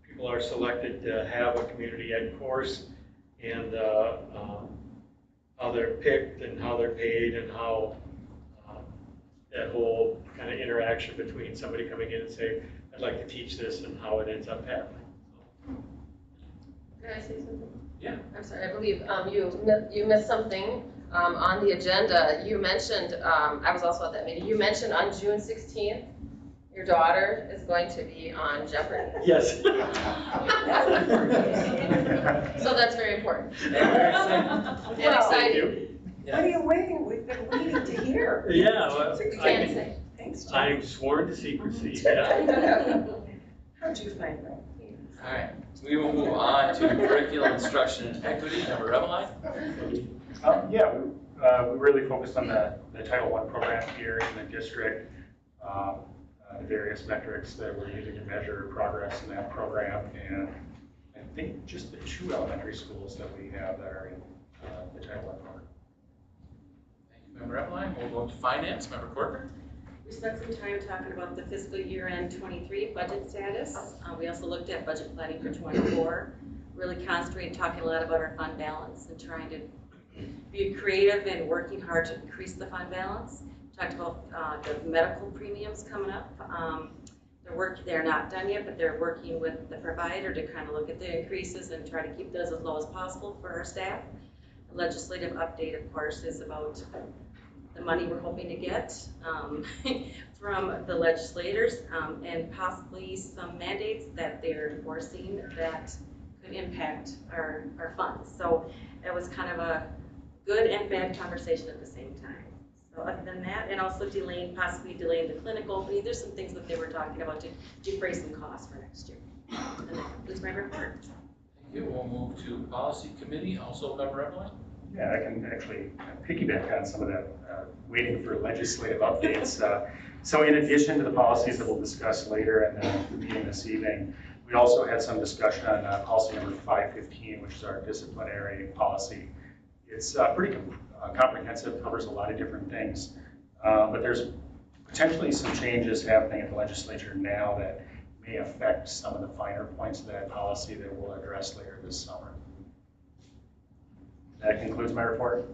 S7: people are selected to have a community ed course, and how they're picked and how they're paid, and how that whole kind of interaction between somebody coming in and saying, I'd like to teach this, and how it ends up happening.
S4: Can I say something?
S1: Yeah.
S4: I'm sorry, I believe you missed something on the agenda. You mentioned, I was also at that meeting, you mentioned on June 16th, your daughter is going to be on Jeopardy.
S7: Yes.
S4: So that's very important.
S3: Well,
S4: And exciting.
S3: What are you waiting? We've been waiting to hear.
S7: Yeah, well,
S3: So you
S4: Can't
S3: can't
S4: say.
S3: Thanks, Jim.
S7: I'm sworn to secrecy. Yeah.
S3: How'd you find that?
S1: All right. We will move on to curriculum instruction and equity. Member Reveline.
S20: Yeah, we really focused on the Title I program here in the district, the various metrics that we're using to measure progress in that program, and I think just the 2 elementary schools that we have that are in the Title I program.
S1: Thank you, Member Reveline. We'll go to finance. Member Corker.
S5: We spent some time talking about the fiscal year end 23 budget status. We also looked at budget planning for 24. Really concentrating, talking a lot about our fund balance and trying to be creative and working hard to increase the fund balance. Talked about the medical premiums coming up. They're not done yet, but they're working with the provider to kind of look at the increases and try to keep those as low as possible for our staff. The legislative update, of course, is about the money we're hoping to get from the legislators, and possibly some mandates that they're enforcing that could impact our funds. So it was kind of a good and bad conversation at the same time. So other than that, and also possibly delaying the clinical opening, there's some things that they were talking about to defray some costs for next year. And that concludes my report.
S1: Thank you. We'll move to policy committee. Also, Member Reveline.
S20: Yeah, I can actually piggyback on some of that, waiting for legislative updates. So in addition to the policies that we'll discuss later in the meeting this evening, we also had some discussion on policy number 515, which is our disciplinary policy. It's pretty comprehensive, covers a lot of different things, but there's potentially some changes happening at the legislature now that may affect some of the finer points of that policy that we'll address later this summer. That concludes my report.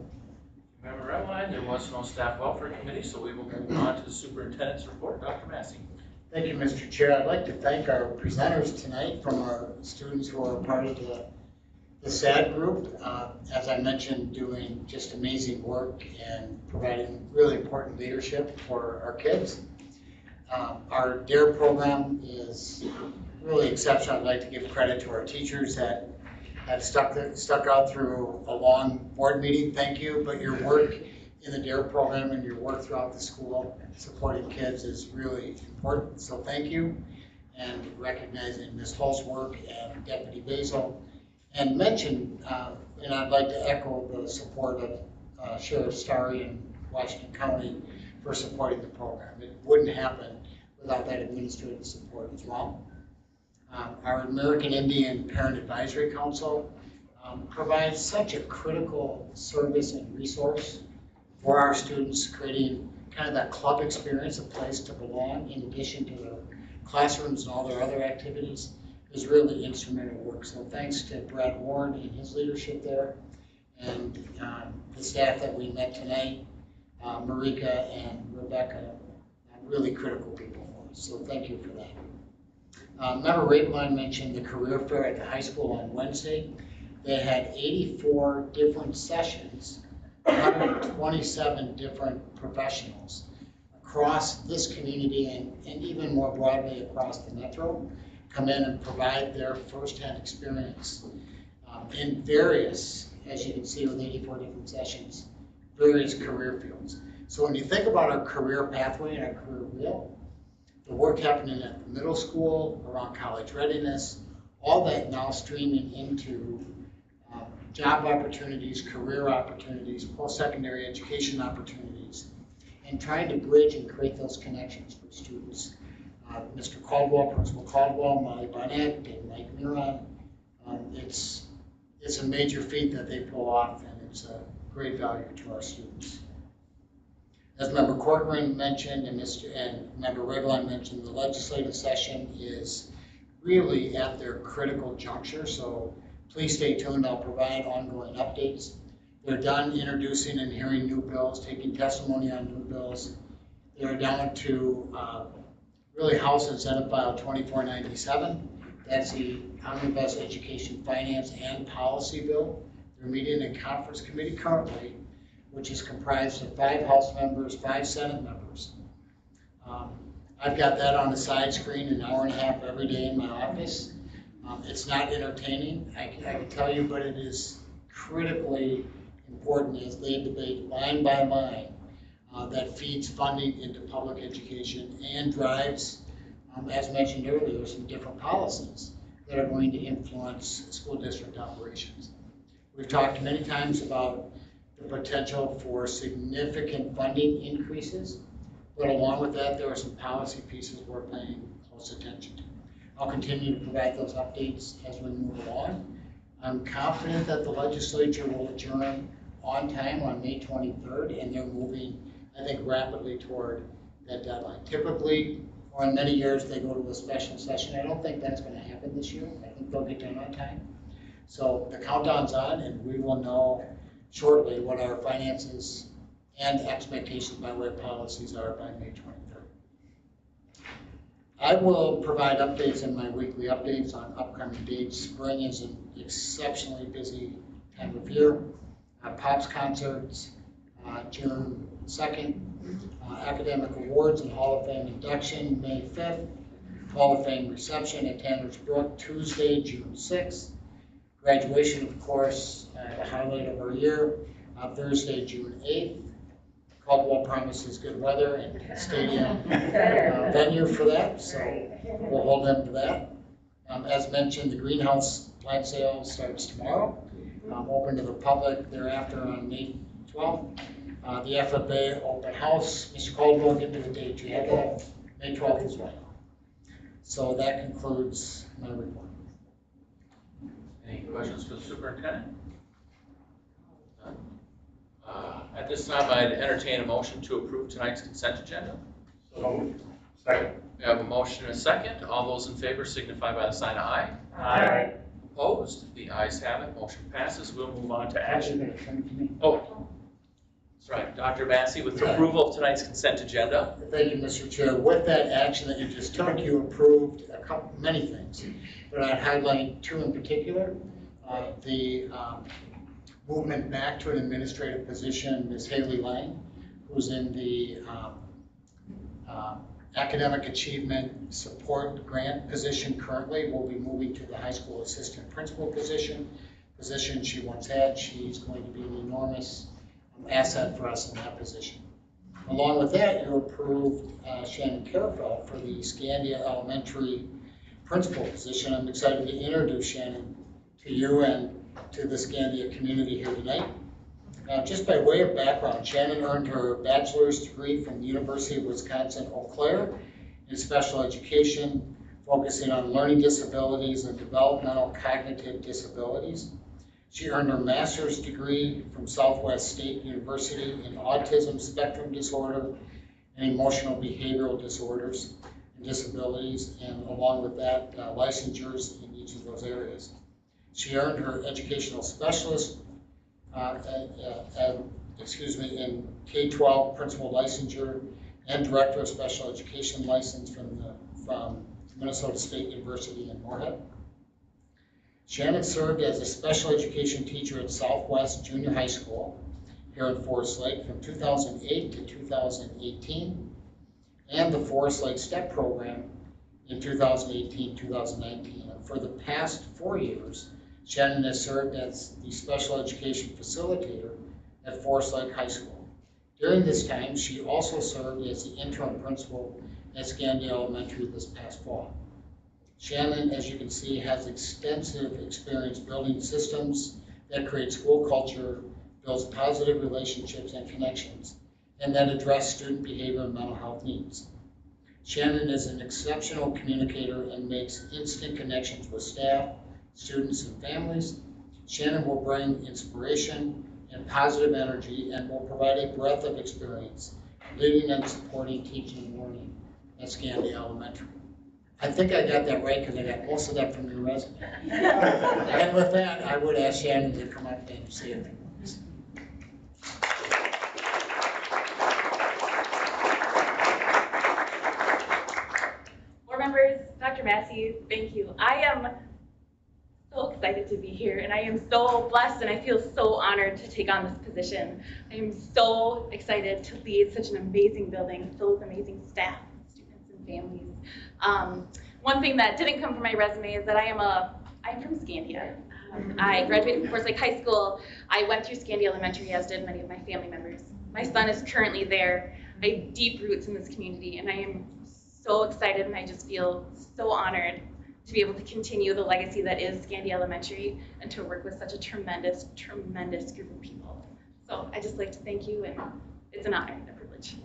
S1: Member Redline, there was no staff welfare committee, so we will move on to the superintendent's report. Dr. Massey.
S15: Thank you, Mr. Chair. I'd like to thank our presenters tonight from our students who are part of the SAD group. As I mentioned, doing just amazing work and providing really important leadership for our kids. Our DARE program is really exceptional. I'd like to give credit to our teachers that have stuck out through a long board meeting. Thank you, but your work in the DARE program and your work throughout the school supporting kids is really important. So thank you, and recognizing Ms. Hull's work and Deputy Basil. And mention, and I'd like to echo the support of Sheriff Starry in Washington County for supporting the program. It wouldn't happen without that administrative support as well. Our American Indian Parent Advisory Council provides such a critical service and resource for our students, creating kind of that club experience, a place to belong, in addition to the classrooms and all their other activities, is really instrumental work. So thanks to Brad Warren and his leadership there, and the staff that we met tonight, Marika and Rebecca, really critical people for us. So thank you for that. Member Rabeline mentioned the career fair at the high school on Wednesday. They had 84 different sessions, 127 different professionals across this community and even more broadly across the metro come in and provide their firsthand experience in various, as you can see with 84 different sessions, various career fields. So when you think about our career pathway and our career wheel, the work happening at the middle school, around college readiness, all that now streaming into job opportunities, career opportunities, post-secondary education opportunities, and trying to bridge and create those connections for students. Mr. Caldwell, Principal Caldwell, Molly Barnett, and Mike Miron, it's a major feat that they pull off, and it's a great value to our students. As Member Corcoran mentioned and Member Rabeline mentioned, the legislative session is really at their critical juncture, so please stay tuned. I'll provide ongoing updates. They're done introducing and hearing new bills, taking testimony on new bills. They're down to really House and Senate File 2497. That's the Omnibus Education Finance and Policy Bill. They're meeting in conference committee currently, which is comprised of 5 House members, 5 Senate members. I've got that on the side screen an hour and a half every day in my office. It's not entertaining, I can tell you, but it is critically important as they debate line by line that feeds funding into public education and drives, as mentioned earlier, some different policies that are going to influence school district operations. We've talked many times about the potential for significant funding increases, but along with that, there are some policy pieces we're paying close attention to. I'll continue to provide those updates as we move along. I'm confident that the legislature will adjourn on time on May 23rd, and they're moving, I think, rapidly toward that deadline. Typically, or in many years, they go to a special session. I don't think that's going to happen this year. I think they'll get done on time. So the countdown's on, and we will know shortly what our finances and expectations by way of policies are by May 23rd. I will provide updates in my weekly updates on upcoming dates. Spring is an exceptionally busy time of year. Pops concerts, June 2nd, academic awards and Hall of Fame induction, May 5th, Hall of Fame reception at Tanner's Brook, Tuesday, June 6th. Graduation, of course, the highlight of our year, Thursday, June 8th. Caldwell promises good weather and stadium venue for that, so we'll hold them to that. As mentioned, the greenhouse plant sale starts tomorrow, open to the public thereafter on May 12th. The FFA open house, Mr. Caldwell, get me the date, you have that, May 12th as well. So that concludes my report.
S1: Any questions for the superintendent? At this time, I'd entertain a motion to approve tonight's consent agenda.
S20: So moved. Second.
S1: We have a motion and a second. All those in favor signify by the sign of aye.
S20: Aye.
S1: Opposed? The ayes have it. Motion passes. We'll move on to action.
S15: Actually,
S1: Oh, right, Dr. Massey, with approval of tonight's consent agenda.
S15: Thank you, Mr. Chair. With that action that you just took, you approved many things, but I'd highlight two in particular. The movement back to an administrative position, Ms. Haley Lang, who's in the academic achievement support grant position currently, will be moving to the high school assistant principal position she once had. She's going to be an enormous asset for us in that position. Along with that, you approved Shannon Carafel for the Scandia Elementary principal position. I'm excited to introduce Shannon to you and to the Scandia community here tonight. Just by way of background, Shannon earned her bachelor's degree from the University of Wisconsin-Eau Claire in special education, focusing on learning disabilities and developmental cognitive disabilities. She earned her master's degree from Southwest State University in autism spectrum disorder and emotional behavioral disorders and disabilities, and along with that, licensures in each of those areas. She earned her educational specialist in K-12 principal licensure and director of special education license from Minnesota State University in Moorhead. Shannon served as a special education teacher at Southwest Junior High School here in Forest Lake from 2008 to 2018, and the Forest Lake STEP program in 2018-2019. And for the past 4 years, Shannon has served as the special education facilitator at Forest Lake High School. During this time, she also served as the interim principal at Scandia Elementary this past fall. Shannon, as you can see, has extensive experience building systems that create school culture, builds positive relationships and connections, and that address student behavior and mental health needs. Shannon is an exceptional communicator and makes instant connections with staff, students, and families. Shannon will bring inspiration and positive energy and will provide a breadth of experience leading and supporting teaching and learning at Scandia Elementary. I think I got that right because I got most of that from your resume. And with that, I would ask Shannon to come up and say a few words.
S2: Board members, Dr. Massey, thank you. I am so excited to be here, and I am so blessed, and I feel so honored to take on this position. I am so excited to lead such an amazing building filled with amazing staff, students, and families. One thing that didn't come from my resume is that I am from Scandia. I graduated from Forest Lake High School. I went through Scandia Elementary, as did many of my family members. My son is currently there. I have deep roots in this community, and I am so excited, and I just feel so honored to be able to continue the legacy that is Scandia Elementary and to work with such a tremendous, tremendous group of people. So I just like to thank you, and it's an honor and a privilege.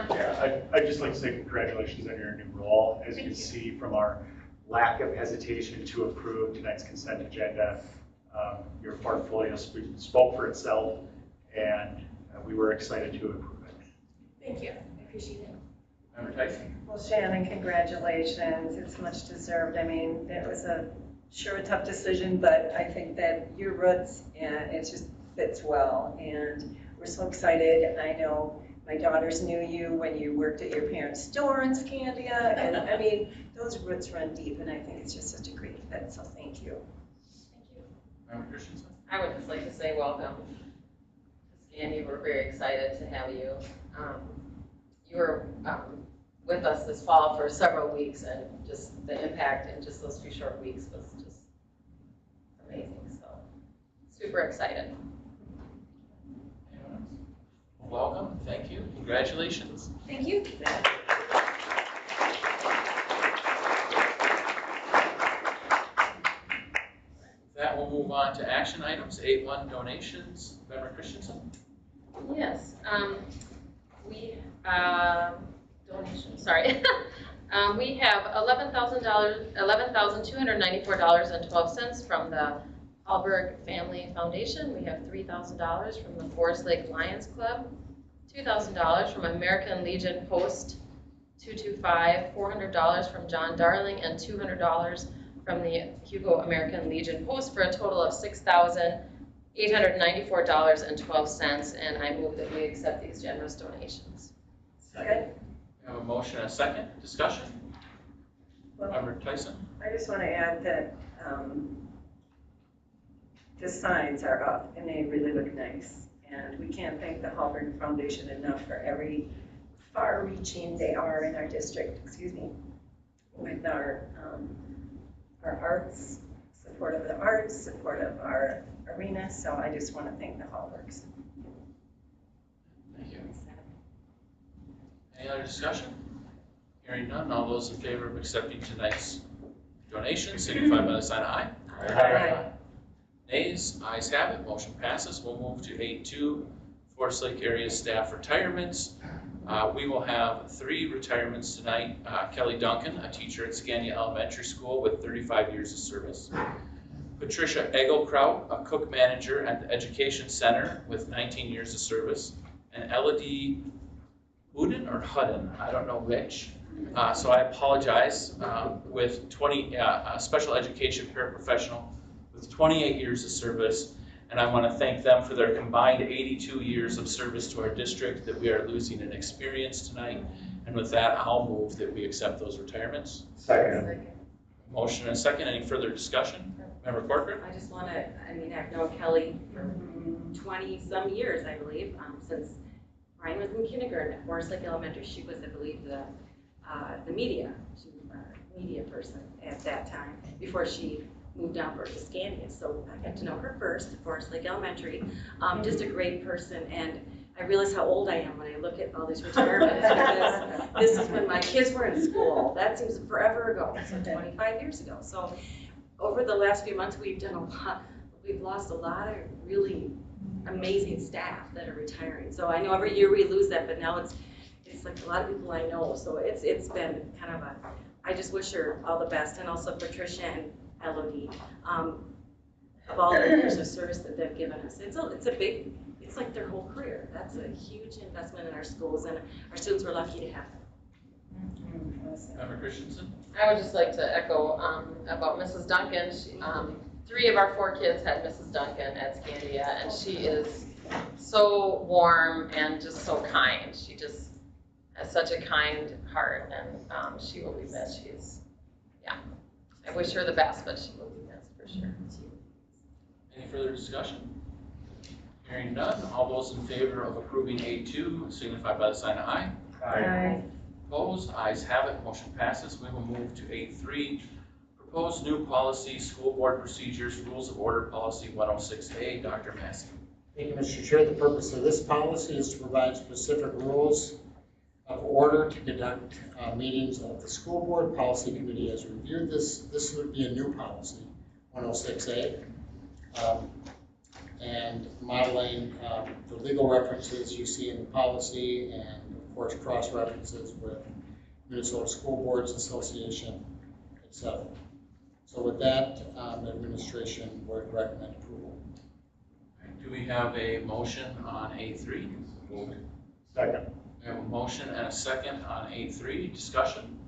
S20: Yeah, I'd just like to say congratulations on your new role. As you can see from our lack of hesitation to approve tonight's consent agenda, your portfolio spoke for itself, and we were excited to approve it.
S2: Thank you. I appreciate it.
S1: Member Tyson.
S3: Well, Shannon, congratulations. It's much deserved. I mean, it was a tough decision, but I think that your roots, and it just fits well. And we're so excited. I know my daughters knew you when you worked at your parents' store in Scandia. And I mean, those roots run deep, and I think it's just such a great fit. So thank you.
S2: Thank you.
S1: Member Christensen.
S4: I would just like to say welcome to Scandia. We're very excited to have you. You were with us this fall for several weeks, and just the impact in just those few short weeks was just amazing. So super excited.
S1: Welcome, thank you, congratulations.
S2: Thank you.
S1: That will move on to action items. 8.1 donations. Member Christensen.
S4: Yes, we donations. Sorry, we have $11,294.12 from the Hallberg Family Foundation. We have $3,000 from the Forest Lake Lions Club, $2,000 from American Legion Post 225, $400 from John Darling, and $200 from the Hugo American Legion Post, for a total of $6,000 $894.12, and I move that we accept these generous donations.
S3: Second.
S1: We have a motion and a second. Discussion? Member Tyson?
S3: I just want to add that the signs are up and they really look nice. And we can't thank the Hallberg Foundation enough for every far-reaching they are in our district, with our arts, support of the arts, support of our arena. So I just want to thank the Hallbergs.
S1: Thank you. Any other discussion? Hearing none, all those in favor of accepting tonight's donation signify by the sign aye.
S3: Aye.
S1: Nays, ayes have it, motion passes. We'll move to 8.2, Forest Lake area staff retirements. We will have 3 retirements tonight. Kelly Duncan, a teacher at Scandia Elementary School with 35 years of service. Patricia Egelkraut, a cook manager at the Education Center with 19 years of service. And Elodie Hudden or Hudden, I don't know which. So I apologize, with 20, a special education paraprofessional with 28 years of service. And I want to thank them for their combined 82 years of service to our district that we are losing in experience tonight. And with that, I'll move that we accept those retirements.
S20: Second.
S1: Motion and a second. Any further discussion? Member Corcoran?
S5: I just want to, I've known Kelly for 20-some years, I believe, since Brian was in kindergarten at Forest Lake Elementary. She was, I believe, the media. She was a media person at that time, before she moved down to Scandia. So I got to know her first at Forest Lake Elementary. Just a great person, and I realize how old I am when I look at all these retirements, because this is when my kids were in school. That seems forever ago, so 25 years ago. So over the last few months, we've lost a lot of really amazing staff that are retiring. So I know every year we lose that, but now it's like a lot of people I know. So it's been kind of I just wish her all the best, and also Patricia and Elodie, of all the years of service that they've given us. It's like their whole career. That's a huge investment in our schools, and our students were lucky to have them.
S1: Member Christensen?
S4: I would just like to echo about Mrs. Duncan. She, 3 of our 4 kids had Mrs. Duncan at Scandia, and she is so warm and just so kind. She just has such a kind heart, and she will be missed. I wish her the best, but she will be missed for sure.
S1: Any further discussion? Hearing none, all those in favor of approving 8.2 signify by the sign of aye.
S3: Aye.
S1: Opposed? Ayes have it. Motion passes. We will move to 8.3, proposed new policy, school board procedures, rules of order policy 106A. Dr. Massey.
S15: Thank you, Mr. Chair. The purpose of this policy is to provide specific rules of order to conduct meetings of the school board. Policy committee has reviewed this. This would be a new policy, 106A, and modeling the legal references you see in the policy, and of course cross references with Minnesota School Boards Association, etc. So with that, the administration would recommend approval.
S1: Do we have a motion on 8.3?
S20: Second.
S1: We have a motion and a second on 8.3. Discussion?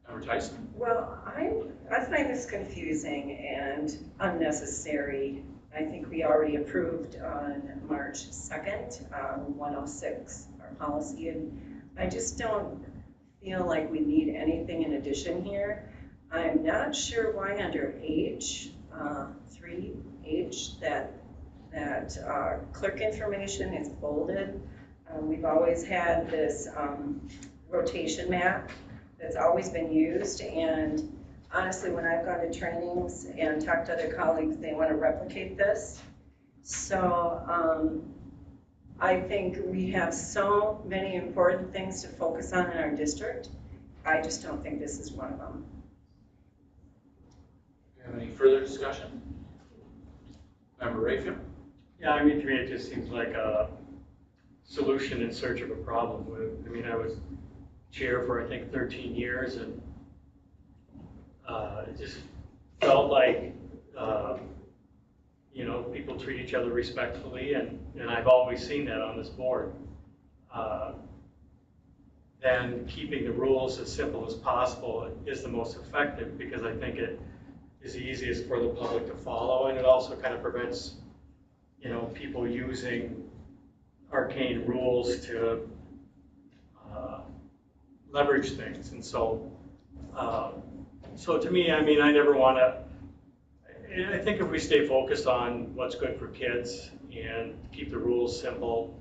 S1: Member Tyson?
S3: Well, I find this confusing and unnecessary. I think we already approved on March 2nd, 106, our policy, and I just don't feel like we need anything in addition here. I'm not sure why under H, 3H, that clerk information is bolded. We've always had this rotation map that's always been used, and honestly, when I've gone to trainings and talked to other colleagues, they want to replicate this. So I think we have so many important things to focus on in our district. I just don't think this is one of them.
S1: Do you have any further discussion? Member Rayfield?
S7: Yeah, to me, it just seems like a solution in search of a problem. I was chair for, I think, 13 years, and it just felt like, people treat each other respectfully, and I've always seen that on this board. Then keeping the rules as simple as possible is the most effective, because I think it is easiest for the public to follow, and it also kind of prevents, people using arcane rules to leverage things. And so, to me, I mean, I never want to, I think if we stay focused on what's good for kids and keep the rules simple,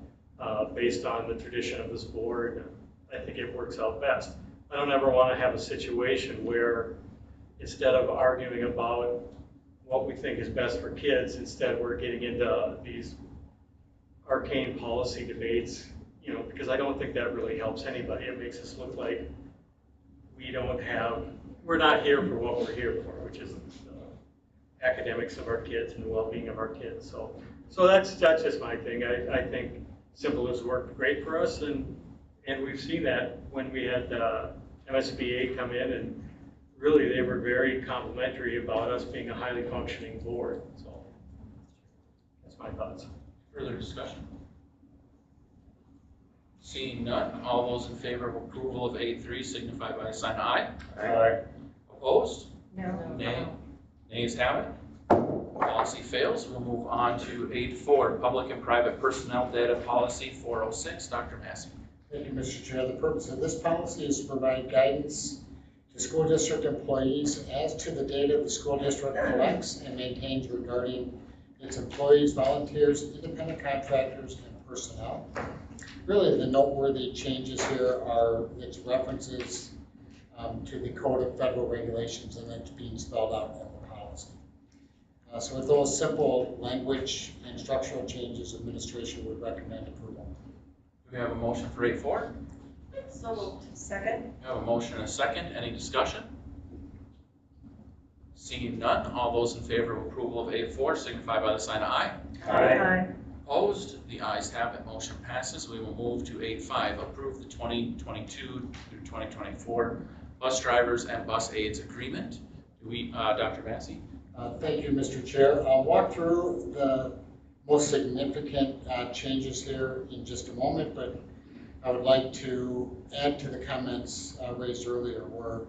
S7: based on the tradition of this board, I think it works out best. I don't ever want to have a situation where instead of arguing about what we think is best for kids, instead we're getting into these arcane policy debates, because I don't think that really helps anybody. It makes us look like we're not here for what we're here for, which is the academics of our kids and the well-being of our kids. So that's just my thing. I think simple has worked great for us, and we've seen that when we had MSBA come in, and really they were very complimentary about us being a highly functioning board. So that's my thoughts.
S1: Further discussion? Seeing none, all those in favor of approval of 8.3 signify by a sign of aye.
S7: Aye.
S1: Opposed?
S3: No.
S1: Nay. Nays have it. Policy fails. We'll move on to 8.4, Public and Private Personnel Data Policy 406. Dr. Massey.
S15: Thank you, Mr. Chair. The purpose of this policy is to provide guidance to school district employees as to the data the school district collects and maintains regarding its employees, volunteers, independent contractors, and personnel. Really, the noteworthy changes here are its references to the Code of Federal Regulations, and it's being spelled out in the policy. So with those simple language and structural changes, administration would recommend approval.
S1: Do we have a motion for 8.4?
S5: So moved.
S3: Second?
S1: We have a motion and a second. Any discussion? Seeing none, all those in favor of approval of 8.4 signify by the sign of aye.
S3: Aye.
S1: Opposed? The ayes have it. Motion passes. We will move to 8.5, approve the 2022 through 2024 bus drivers and bus aides agreement. Do we, Dr. Massey?
S15: Thank you, Mr. Chair. I'll walk through the most significant changes here in just a moment, but I would like to add to the comments raised earlier. We're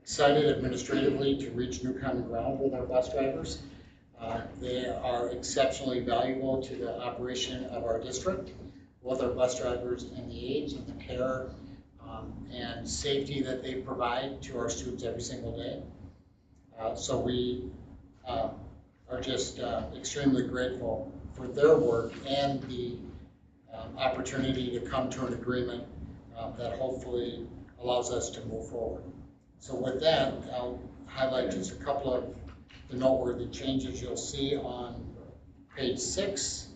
S15: excited administratively to reach new common ground with our bus drivers. They are exceptionally valuable to the operation of our district, both our bus drivers and the aides and the care and safety that they provide to our students every single day. So we are just extremely grateful for their work and the opportunity to come to an agreement that hopefully allows us to move forward. So with that, I'll highlight just a couple of the noteworthy changes. You'll see on page 6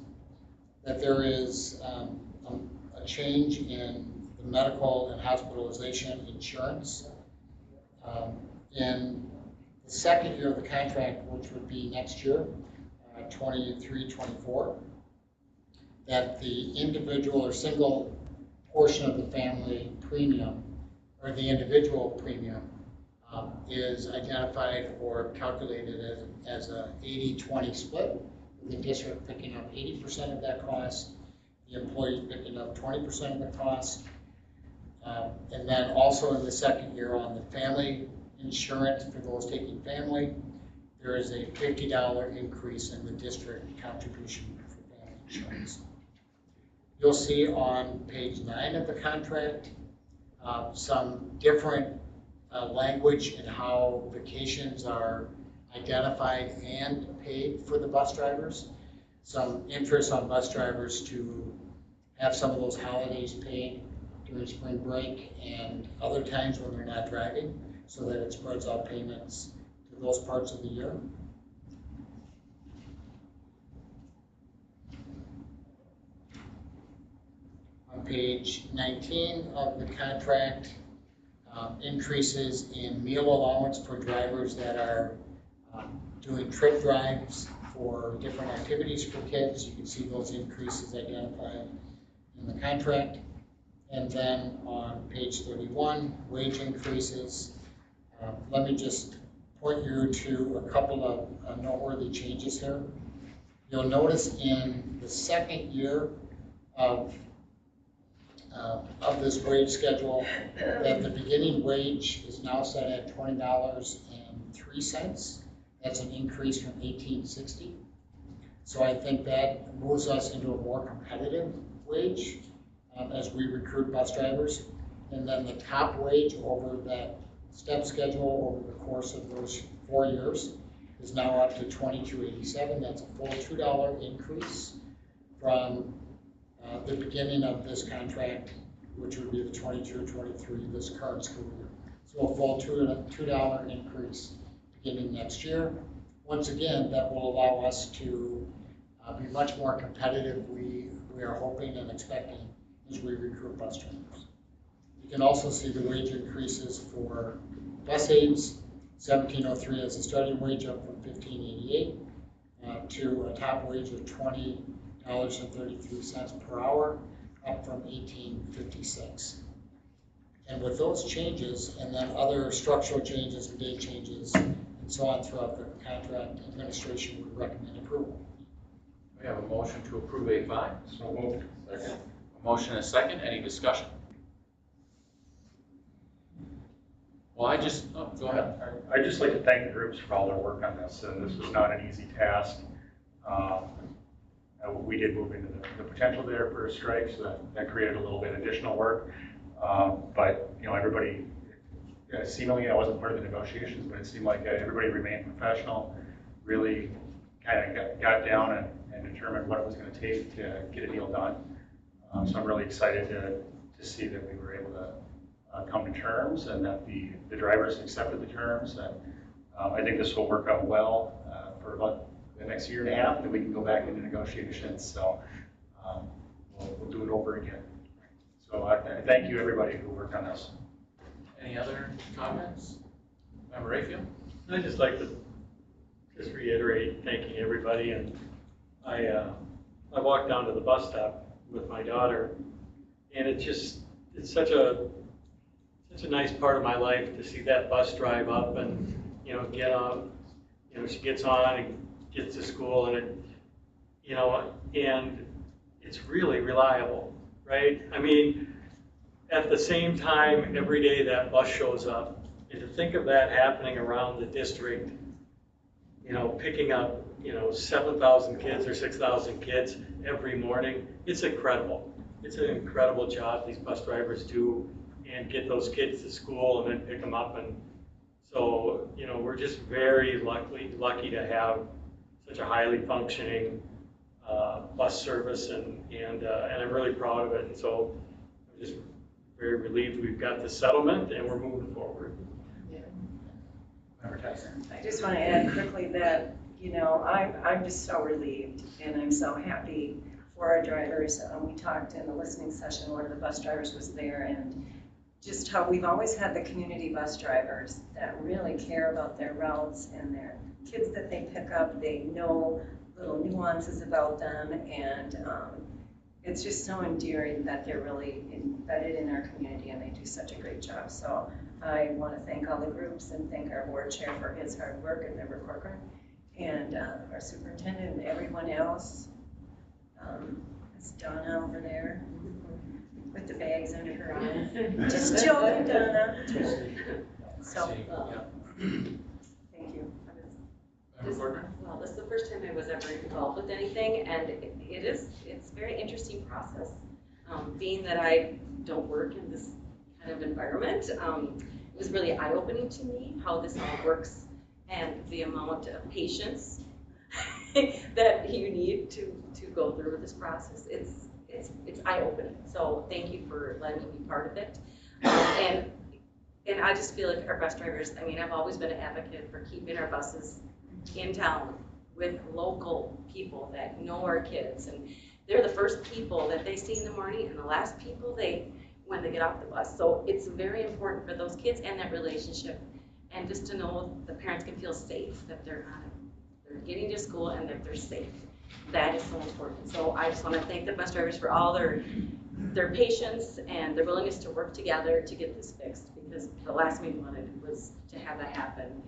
S15: that there is a change in the medical and hospitalization insurance. In the second year of the contract, which would be next year, 23-24, that the individual or single portion of the family premium, or the individual premium, is identified or calculated as a 80-20 split, with the district picking up 80% of that cost, the employee picking up 20% of the cost. And then also in the second year on the family insurance, for those taking family, there is a $50 increase in the district contribution for family insurance. You'll see on page 9 of the contract some different language in how vacations are identified and paid for the bus drivers. Some interest on bus drivers to have some of those holidays paid during spring break and other times when they're not driving, so that it spreads out payments to those parts of the year. On page 19 of the contract, increases in meal allowance for drivers that are doing trip drives for different activities for kids. You can see those increases identified in the contract. And then on page 31, wage increases. Let me just point you to a couple of noteworthy changes here. You'll notice in the second year of this wage schedule that the beginning wage is now set at $20.03. That's an increase from 1860. So I think that moves us into a more competitive wage as we recruit bus drivers. And then the top wage over that step schedule over the course of those 4 years is now up to $22.87. That's a full $2 increase from the beginning of this contract, which would be the 22-23, this current school year. So a full $2 increase beginning next year. Once again, that will allow us to be much more competitive, we are hoping and expecting as we recruit bus drivers. You can also see the wage increases for bus aides, $17.03 as a starting wage, up from $15.88 to a top wage of $20.33 per hour, up from $18.56. And with those changes, and then other structural changes and date changes, and so on throughout the contract, administration would recommend approval.
S1: We have a motion to approve A5.
S20: So moved.
S1: Second. A motion and a second. Any discussion? Well, go ahead.
S20: I'd just like to thank the groups for all their work on this. This was not an easy task. We did move into the potential there for a strike, so that created a little bit additional work. But, you know, everybody, seemingly I wasn't part of the negotiations, but it seemed like everybody remained professional, really kind of got down and determined what it was going to take to get a deal done. So I'm really excited to see that we were able to come to terms and that the drivers accepted the terms. And I think this will work out well for about the next year and a half, and then we can go back into negotiations. So we'll do it over again. So I thank you, everybody who worked on this.
S1: Any other comments? Member Rayfield?
S7: I'd just like to just reiterate thanking everybody. And I walked down to the bus stop with my daughter, and it's such a nice part of my life to see that bus drive up and, you know, get up, you know, she gets on and gets to school, and it, you know, and it's really reliable, right? I mean, at the same time, every day that bus shows up, and to think of that happening around the district, you know, picking up, you know, 7,000 kids or 6,000 kids every morning, it's incredible. It's an incredible job these bus drivers do, and get those kids to school and then pick them up. And so, you know, we're just very lucky to have such a highly functioning bus service, and I'm really proud of it. And so I'm just very relieved we've got the settlement and we're moving forward.
S1: Member Tyson?
S3: I just want to add quickly that, you know, I'm just so relieved and I'm so happy for our drivers. We talked in the listening session, one of the bus drivers was there, and just how we've always had the community bus drivers that really care about their routes and their kids that they pick up. They know little nuances about them, and it's just so endearing that they're really embedded in our community and they do such a great job. So I want to thank all the groups and thank our board chair for his hard work, and Member Corcoran, and our superintendent and everyone else. It's Donna over there with the bags under her eyes. Just joking, Donna. So, thank you.
S5: Well, this is the first time I was ever involved with anything, and it's a very interesting process. Being that I don't work in this kind of environment, it was really eye-opening to me how this all works and the amount of patience that you need to go through this process. It's eye-opening. So thank you for letting me be part of it. And I just feel like our bus drivers, I mean, I've always been an advocate for keeping our buses in town with local people that know our kids, and they're the first people that they see in the morning and the last people when they get off the bus. So it's very important for those kids and that relationship, and just to know the parents can feel safe that they're getting to school and that they're safe. That is so important. So I just want to thank the bus drivers for all their patience and their willingness to work together to get this fixed, because the last thing we wanted was to have that happen.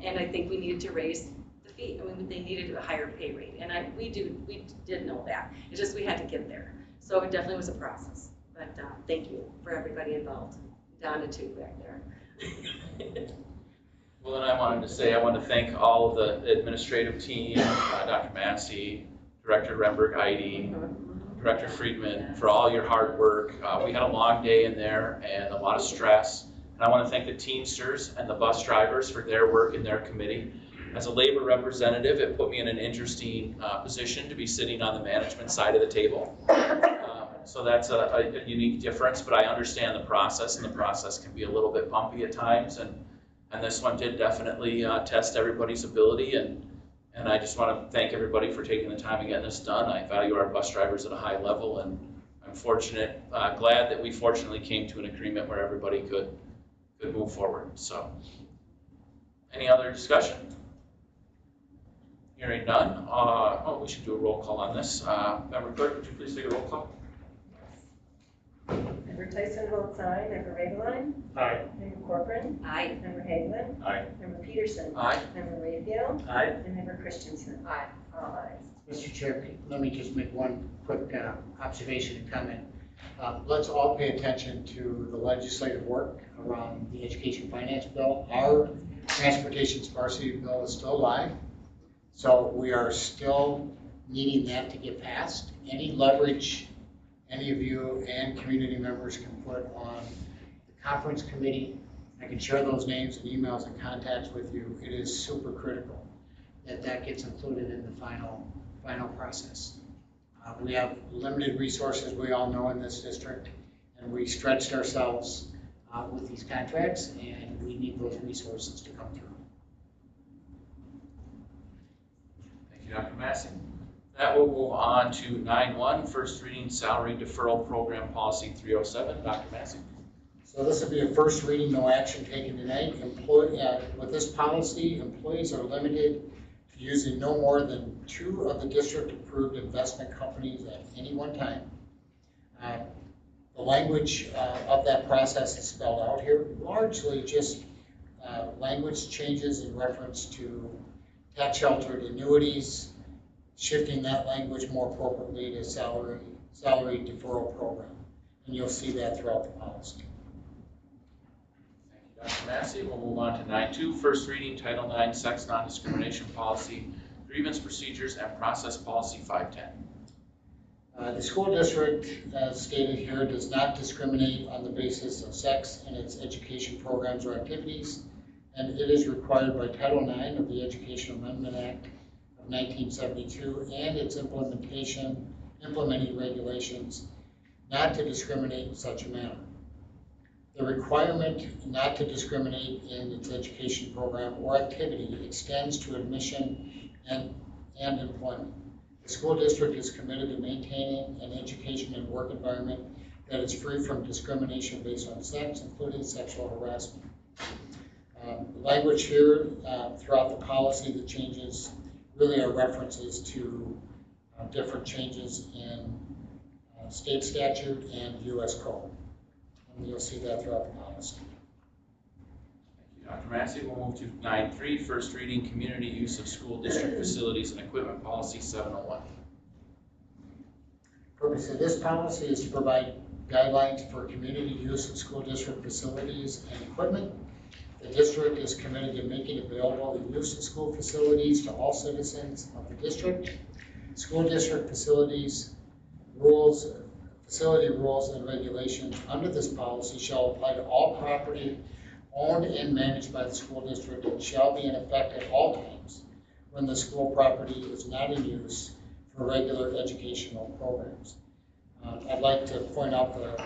S5: And I think we needed to raise the fee. I mean, they needed a higher pay rate, and we did know that. It's just we had to get there. So it definitely was a process. But thank you for everybody involved. Donna too back there.
S1: Well, and I wanted to say, I want to thank all of the administrative team, Dr. Massey, Director Remberg-Heidi, Director Friedman, for all your hard work. We had a long day in there and a lot of stress. And I want to thank the Teamsters and the bus drivers for their work in their committee. As a labor representative, it put me in an interesting position to be sitting on the management side of the table. So that's a unique difference, but I understand the process, and the process can be a little bit bumpy at times. And this one did definitely test everybody's ability, and I just want to thank everybody for taking the time to get this done. I value our bus drivers at a high level, and I'm glad that we fortunately came to an agreement where everybody could move forward. So, any other discussion? Hearing none. We should do a roll call on this. Member Clerk, would you please take a roll call?
S3: Member Tyson votes aye. Member Ragland?
S7: Aye.
S3: Member Corcoran?
S5: Aye.
S3: Member Hagelin?
S9: Aye.
S3: Member Peterson?
S1: Aye.
S3: Member Rayfield?
S7: Aye.
S3: And Member Christensen?
S4: Aye.
S3: All ayes.
S15: Mr. Chair, let me just make one quick observation and comment. Let's all pay attention to the legislative work around the education finance bill. Our transportation sparsity bill is still live, so we are still needing that to get passed. Any leverage any of you and community members can put on the conference committee, I can share those names and emails and contacts with you. It is super critical that that gets included in the final process. We have limited resources, we all know, in this district, and we stretched ourselves with these contracts, and we need those resources to come through.
S1: Thank you, Dr. Massey. That will move on to 9.1, first reading salary deferral program policy 307. Dr. Massey.
S15: So this will be a first reading, no action taken tonight. With this policy, employees are limited to using no more than 2 of the district-approved investment companies at any one time. The language of that process is spelled out here, largely just language changes in reference to tax-sheltered annuities, shifting that language more appropriately to salary deferral program. And you'll see that throughout the policy.
S1: Thank you, Dr. Massey. We'll move on to 9.2, first reading Title IX sex non-discrimination policy, grievance procedures and process policy 510.
S15: The school district, as stated here, does not discriminate on the basis of sex in its education programs or activities, and it is required by Title IX of the Education Amendment Act of 1972 and its implementing regulations not to discriminate in such a manner. The requirement not to discriminate in its education program or activity extends to admission and employment. The school district is committed to maintaining an education and work environment that is free from discrimination based on sex, including sexual harassment. Language here throughout the policy, the changes really are references to different changes in state statute and U.S. code. And you'll see that throughout the policy.
S1: Thank you, Dr. Massey. We'll move to 9.3, first reading community use of school district facilities and equipment policy 701.
S15: Purpose of this policy is to provide guidelines for community use of school district facilities and equipment. The district is committed to making available the use of school facilities to all citizens of the district. School district facility rules and regulations under this policy shall apply to all property owned and managed by the school district and shall be in effect at all times when the school property is not in use for regular educational programs. I'd like to point out the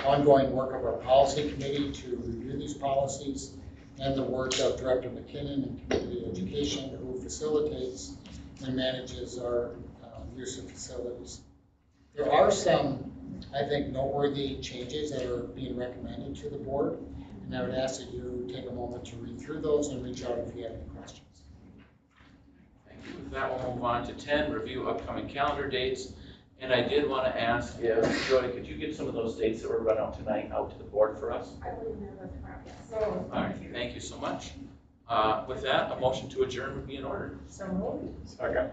S15: ongoing work of our policy committee to review these policies and the work of Director McKinnon in community education, who facilitates and manages our use of facilities. There are some, I think, noteworthy changes that are being recommended to the board, and I would ask that you take a moment to read through those and reach out if you have any questions.
S1: Thank you. With that, we'll move on to 10, review upcoming calendar dates. And I did want to ask if, Jody, could you get some of those dates that were run out tonight out to the board for us?
S3: I will email those tomorrow, yes.
S1: All right, thank you so much. With that, a motion to adjourn would be in order.
S3: So moved.
S9: Second.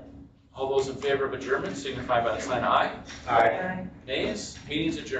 S1: All those in favor of adjournment signify by the sign of aye.
S9: Aye.
S1: Nays? Meeting's adjourned.